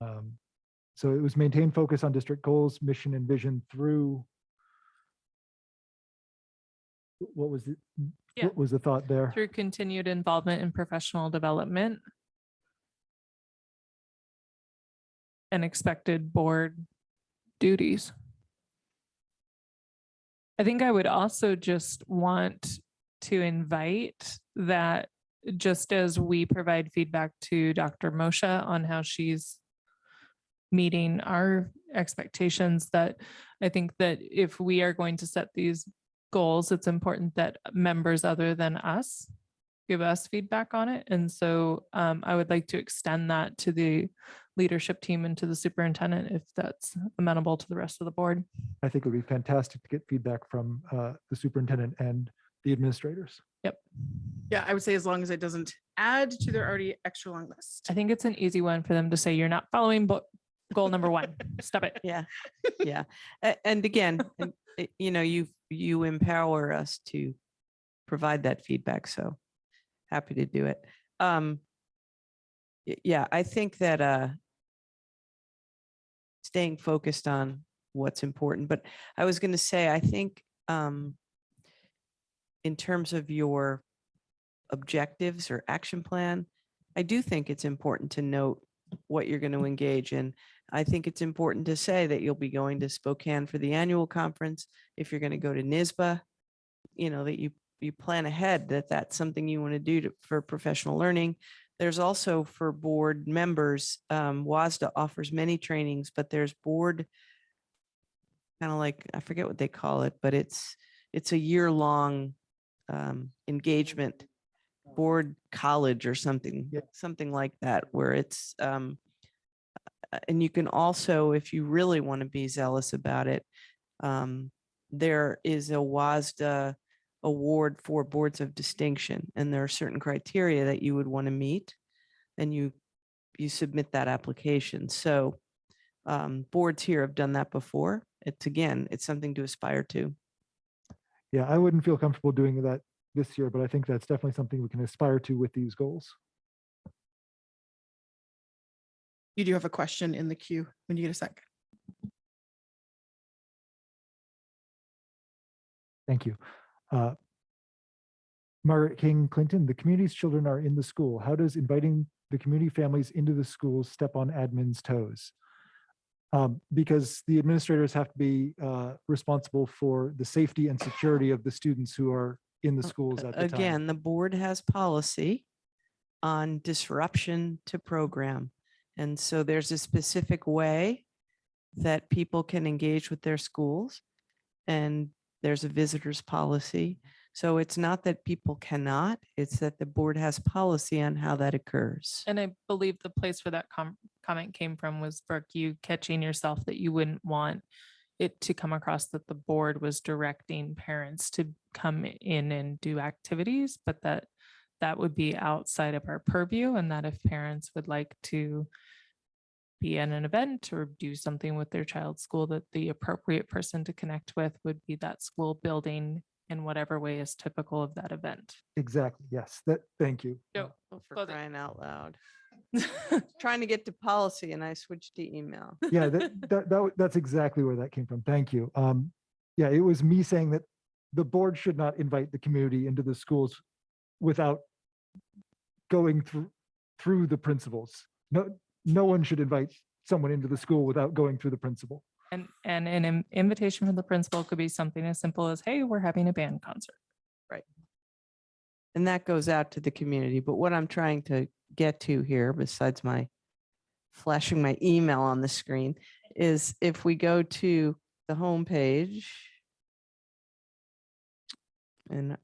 So it was maintain focus on district goals, mission, and vision through. What was it? Yeah. What was the thought there? Through continued involvement in professional development and expected board duties. I think I would also just want to invite that just as we provide feedback to Dr. Moshe on how she's meeting our expectations, that I think that if we are going to set these goals, it's important that members other than us give us feedback on it. And so I would like to extend that to the leadership team and to the superintendent, if that's amenable to the rest of the board. I think it would be fantastic to get feedback from the superintendent and the administrators. Yeah, I would say as long as it doesn't add to their already extra long list. I think it's an easy one for them to say, you're not following goal number 1. Stop it. Yeah, yeah. And again, you empower us to provide that feedback. So happy to do it. Yeah, I think that staying focused on what's important, but I was going to say, I think in terms of your objectives or action plan, I do think it's important to note what you're going to engage in. I think it's important to say that you'll be going to Spokane for the annual conference. If you're going to go to NYSBA, that you plan ahead, that that's something you want to do for professional learning. There's also for board members, WASDA offers many trainings, but there's board, kind of like, I forget what they call it, but it's a year-long engagement, board college or something, Yeah. something like that, where it's, and you can also, if you really want to be zealous about it, there is a WASDA award for boards of distinction, and there are certain criteria that you would want to meet, and you submit that application. So boards here have done that before. It's something to aspire to. Yeah, I wouldn't feel comfortable doing that this year, but I think that's definitely something we can aspire to with these goals. You do have a question in the queue when you get a second. Thank you. Margaret King Clinton, the community's children are in the school. How does inviting the community families into the schools step on admin's toes? Because the administrators have to be responsible for the safety and security of the students who are in the schools at the time. Again, the board has policy on disruption to program. And so there's a specific way that people can engage with their schools, and there's a visitors policy. So it's not that people cannot, it's that the board has policy on how that occurs. And I believe the place where that comment came from was, Brooke, you catching yourself that you wouldn't want it to come across that the board was directing parents to come in and do activities, but that would be outside of our purview, and that if parents would like to be in an event or do something with their child's school, that the appropriate person to connect with would be that school building in whatever way is typical of that event. Exactly. Yes. Thank you. Yo, For crying out loud. Trying to get to policy and I switched to email. Yeah, that's exactly where that came from. Thank you. Yeah, it was me saying that the board should not invite the community into the schools without going through the principals. No one should invite someone into the school without going through the principal. And an invitation from the principal could be something as simple as, hey, we're having a band concert. And that goes out to the community. But what I'm trying to get to here, besides my flashing my email on the screen, is if we go to the homepage and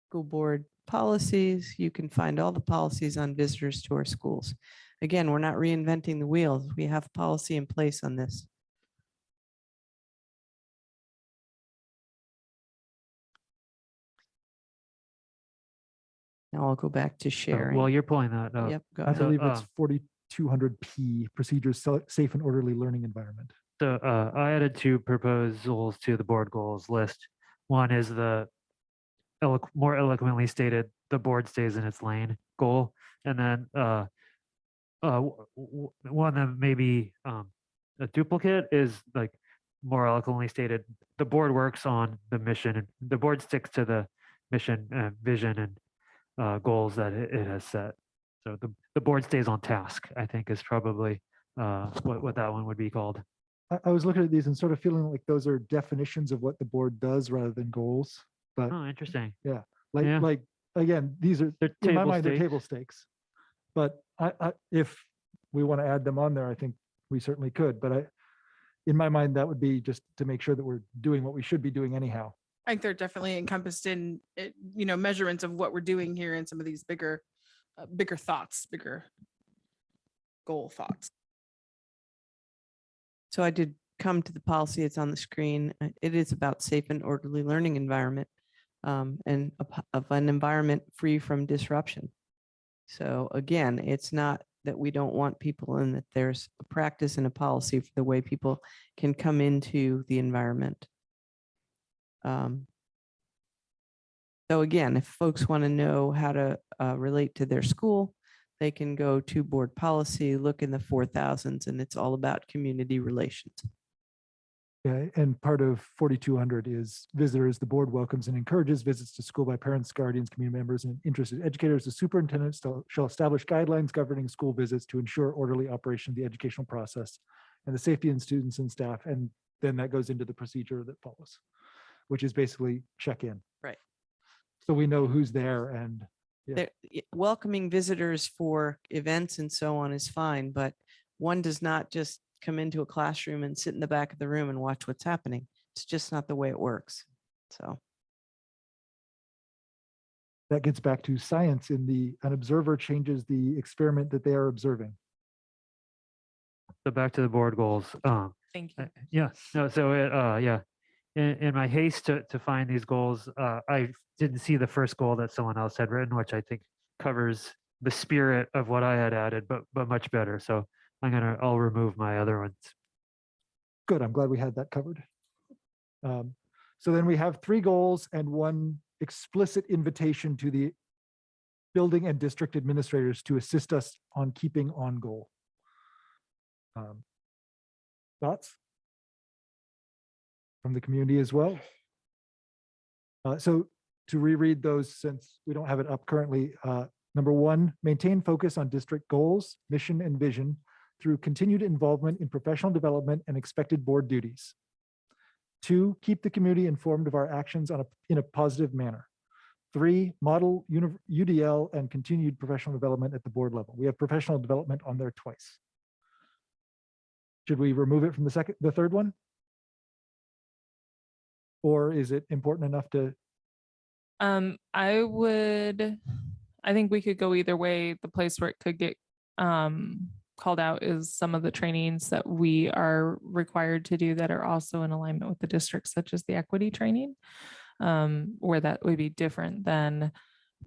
school board policies, you can find all the policies on visitors to our schools. Again, we're not reinventing the wheels. We have policy in place on this. Now I'll go back to sharing. While you're pulling that up, Yep, go I ahead. So, believe it's 4200P, procedures, safe and orderly learning environment. so I added 2 proposals to the board goals list. One is the more eloquently stated, the board stays in its lane goal. And then one that maybe a duplicate is like more eloquently stated, the board works on the mission and the board sticks to the mission, vision and goals that it has set. So the board stays on task, I think is probably what that one would be called. I was looking at these and sort of feeling like those are definitions of what the board does rather than goals. But Oh, interesting. like, yeah. like, again, these are, They're in my table mind, they're stakes. table stakes. But if we want to add them on there, I think we certainly could. But in my mind, that would be just to make sure that we're doing what we should be doing anyhow. I think they're definitely encompassed in, measurements of what we're doing here in some of these bigger thoughts, bigger goal thoughts. So I did come to the policy. It's on the screen. It is about safe and orderly learning environment and of an environment free from disruption. So again, it's not that we don't want people in, that there's a practice and a policy for the way people can come into the environment. So again, if folks want to know how to relate to their school, they can go to board policy, look in the 4000s, and it's all about community relations. Yeah, and part of 4200 is visitors. The board welcomes and encourages visits to school by parents, guardians, community members, and interested educators. The superintendent shall establish guidelines governing school visits to ensure orderly operation of the educational process and the safety of students and staff. And then that goes into the procedure that follows, which is basically check in. Right. So we know who's there and Welcoming visitors for events and so on is fine, but one does not just come into a classroom and sit in the back of the room and watch what's happening. It's just not the way it works. So that gets back to science an observer changes the experiment that they are observing. So back to the board goals. Thank you. Yeah, no, so yeah, in my haste to find these goals, I didn't see the first goal that someone else had written, which I think covers the spirit of what I had added, but much better. So I'll remove my other ones. Good, I'm glad we had that covered. So then we have 3 goals and 1 explicit invitation to the building and district administrators to assist us on keeping on goal. Thoughts? From the community as well? So to reread those, since we don't have it up currently, number 1, maintain focus on district goals, mission, and vision through continued involvement in professional development and expected board duties. 2, keep the community informed of our actions in a positive manner. 3, model UDL and continued professional development at the board level. We have professional development on there twice. Should we remove it from the third one? Or is it important enough to? I think we could go either way. The place where it could get called out is some of the trainings that we are required to do that are also in alignment with the district, such as the equity training, where that would be different than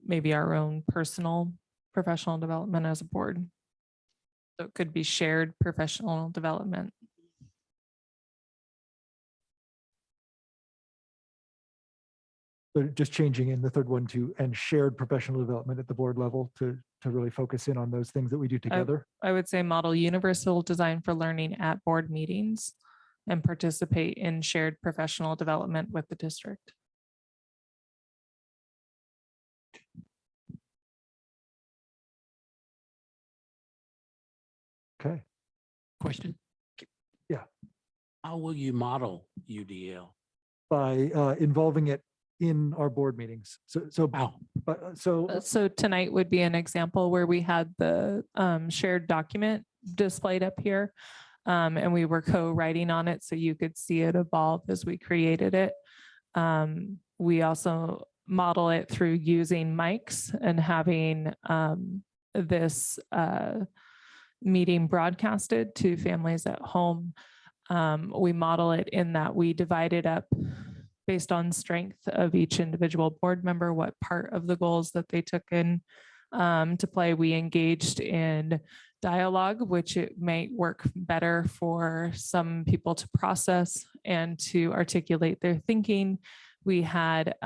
maybe our own personal professional development as a board. So it could be shared professional development. So just changing in the third one to and shared professional development at the board level to really focus in on those things that we do together. I would say model universal design for learning at board meetings and participate in shared professional development with the district. Okay. Question? Yeah. How will you model UDL? By involving it in our board meetings. So tonight would be an example where we had the shared document displayed up here, and we were co-writing on it so you could see it evolve as we created it. We also model it through using mics and having this meeting broadcasted to families at home. We model it in that we divide it up based on strength of each individual board member, what part of the goals that they took in to play. We engaged in dialogue, which it may work better for some people to process and to articulate their thinking. We had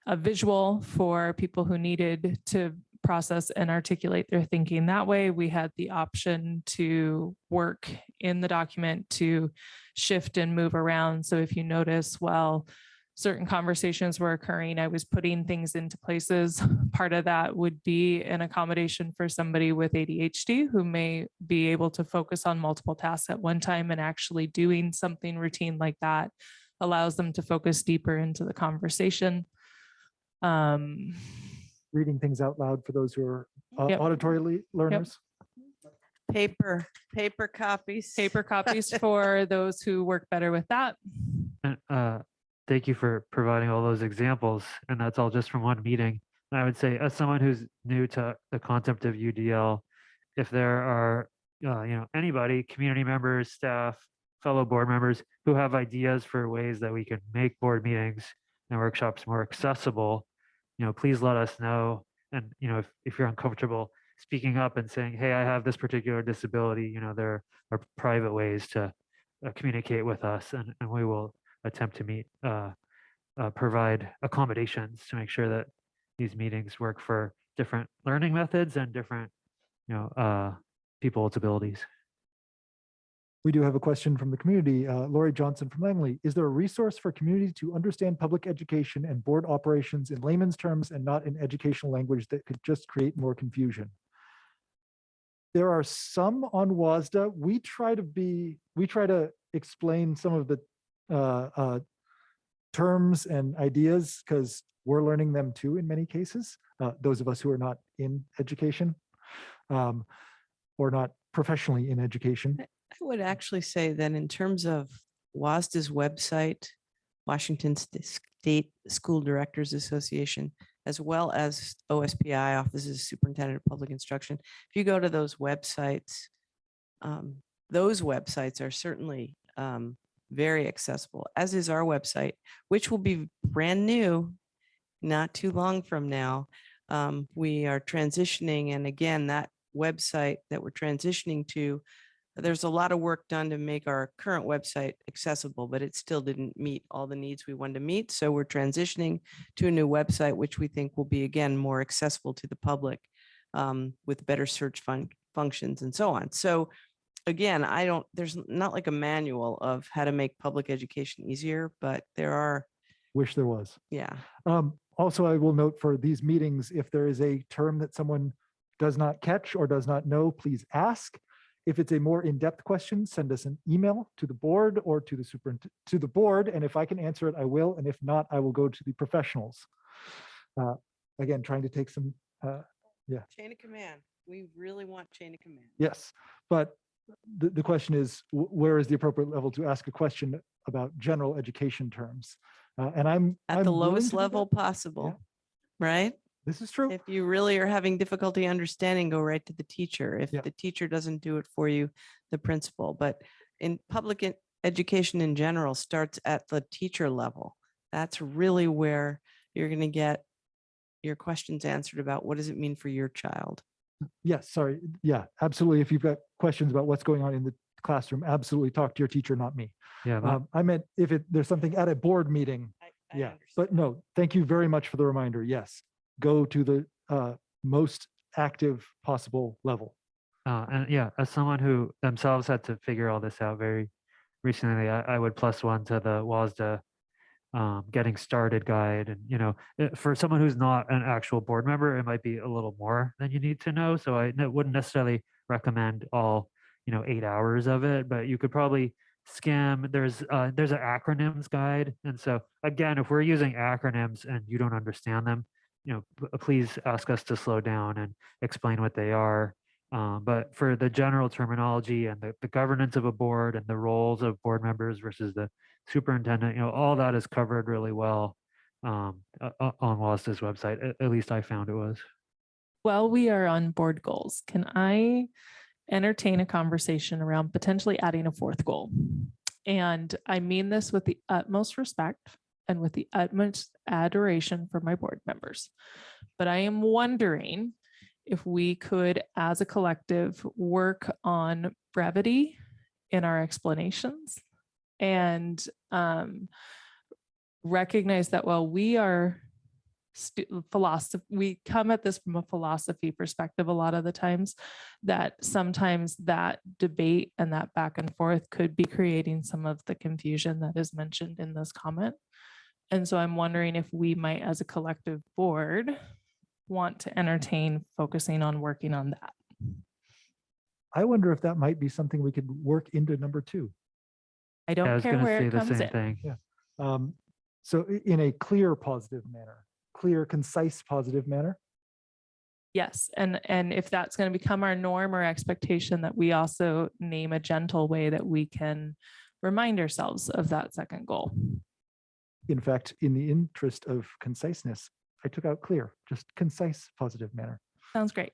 a visual for people who needed to process and articulate their thinking that way. We had the option to work in the document to shift and move around. So if you notice, while certain conversations were occurring, I was putting things into places. Part of that would be an accommodation for somebody with ADHD who may be able to focus on multiple tasks at one time, and actually doing something routine like that allows them to focus deeper into the conversation. Reading things out loud for those who are Yep. auditory learners. Paper copies. Paper copies for those who work better with that. And, thank you for providing all those examples. And that's all just from one meeting. And I would say, as someone who's new to the concept of UDL, if there are, anybody, community members, staff, fellow board members who have ideas for ways that we can make board meetings and workshops more accessible, please let us know. And, if you're uncomfortable speaking up and saying, hey, I have this particular disability, there are private ways to communicate with us, and we will attempt to provide accommodations to make sure that these meetings work for different learning methods and different, people with abilities. We do have a question from the community. Lori Johnson from Langley. Is there a resource for community to understand public education and board operations in layman's terms and not in educational language that could just create more confusion? There are some on WASDA. We try to explain some of the terms and ideas because we're learning them too in many cases. Those of us who are not in education or not professionally in education. I would actually say that in terms of WASDA's website, Washington State School Directors Association, as well as OSPI, Offices of Superintendent of Public Instruction, if you go to those websites are certainly very accessible, as is our website, which will be brand new not too long from now. We are transitioning, and again, that website that we're transitioning to, there's a lot of work done to make our current website accessible, but it still didn't meet all the needs we wanted to meet. So we're transitioning to a new website, which we think will be, again, more accessible to the public with better search functions and so on. So again, there's not like a manual of how to make public education easier, but there are. Wish there was. Yeah. Also, I will note for these meetings, if there is a term that someone does not catch or does not know, please ask. If it's a more in-depth question, send us an email to the board or to the board. And if I can answer it, I will. And if not, I will go to the professionals. Again, trying to take some, Chain of command. We really want chain of command. yes. But the question is, where is the appropriate level to ask a question about general education terms? And I'm At the willing lowest to do level that. possible, right? This is true. If you really are having difficulty understanding, go right to the teacher. If Yeah. the teacher doesn't do it for you, the principal. But in public education in general starts at the teacher level. That's really where you're going to get your questions answered about what does it mean for your child. Yes, sorry. Yeah, absolutely. If you've got questions about what's going on in the classroom, absolutely talk to your teacher, not me. Yeah, I meant if there's something at a board meeting. I Yeah, but no, thank you very much for the reminder. Yes, go to the most active possible level. and yeah, as someone who themselves had to figure all this out very recently, I would +1 to the WASDA getting started guide. And, for someone who's not an actual board member, it might be a little more than you need to know. So I wouldn't necessarily recommend all, 8 hours of it, but you could probably skim. There's an acronyms guide. And so again, if we're using acronyms and you don't understand them, please ask us to slow down and explain what they are. But for the general terminology and the governance of a board and the roles of board members versus the superintendent, all that is covered really well on WASDA's website. At least I found it was. While we are on board goals, can I entertain a conversation around potentially adding a fourth goal? And I mean this with the utmost respect and with the utmost adoration for my board members. But I am wondering if we could, as a collective, work on brevity in our explanations and recognize that while we are philosophy. We come at this from a philosophy perspective a lot of the times, that sometimes that debate and that back and forth could be creating some of the confusion that is mentioned in this comment. And so I'm wondering if we might, as a collective board, want to entertain focusing on working on that. I wonder if that might be something we could work into number 2. I I don't was care going to where say it the comes same in. thing. So in a clear, positive manner, clear, concise, positive manner. Yes, and if that's going to become our norm or expectation, that we also name a gentle way that we can remind ourselves of that second goal. In fact, in the interest of conciseness, I took out clear, just concise, positive manner. Sounds great.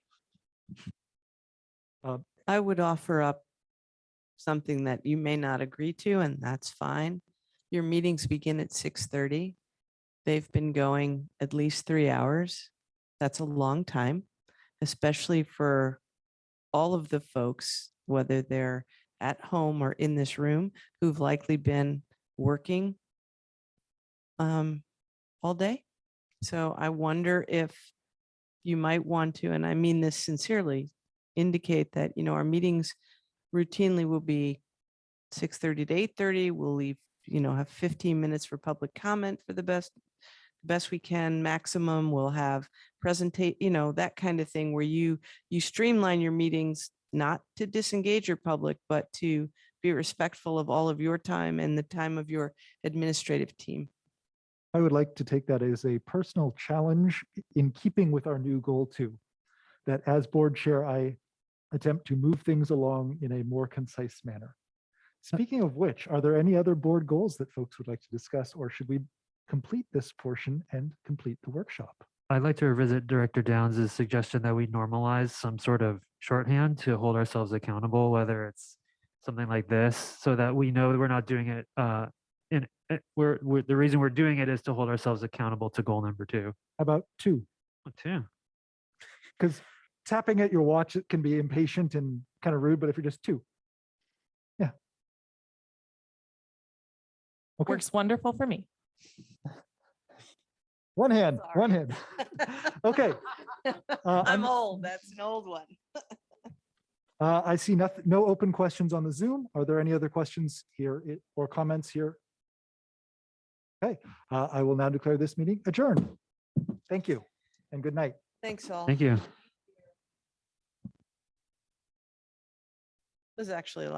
I would offer up something that you may not agree to, and that's fine. Your meetings begin at 6:30. They've been going at least 3 hours. That's a long time, especially for all of the folks, whether they're at home or in this room, who've likely been working all day. So I wonder if you might want to, and I mean this sincerely, indicate that, our meetings routinely will be 6:30 to 8:30. We'll leave, have 15 minutes for public comment for the best we can. Maximum, we'll have presentate, that kind of thing, where you streamline your meetings, not to disengage your public, but to be respectful of all of your time and the time of your administrative team. I would like to take that as a personal challenge in keeping with our new goal too, that as board chair, I attempt to move things along in a more concise manner. Speaking of which, are there any other board goals that folks would like to discuss, or should we complete this portion and complete the workshop? I'd like to revisit Director Downs' suggestion that we normalize some sort of shorthand to hold ourselves accountable, whether it's something like this, so that we know that we're not doing it. The reason we're doing it is to hold ourselves accountable to goal number 2. How about 2? 2. Because tapping at your watch, it can be impatient and kind of rude, but if you're just 2. Yeah. Okay. Works wonderful for me. One hand. Okay. I'm old. That's an old one. I see nothing, no open questions on the Zoom. Are there any other questions here or comments here? Okay, I will now declare this meeting adjourned. Thank you and good night. Thanks all. Thank you. It was actually a lot.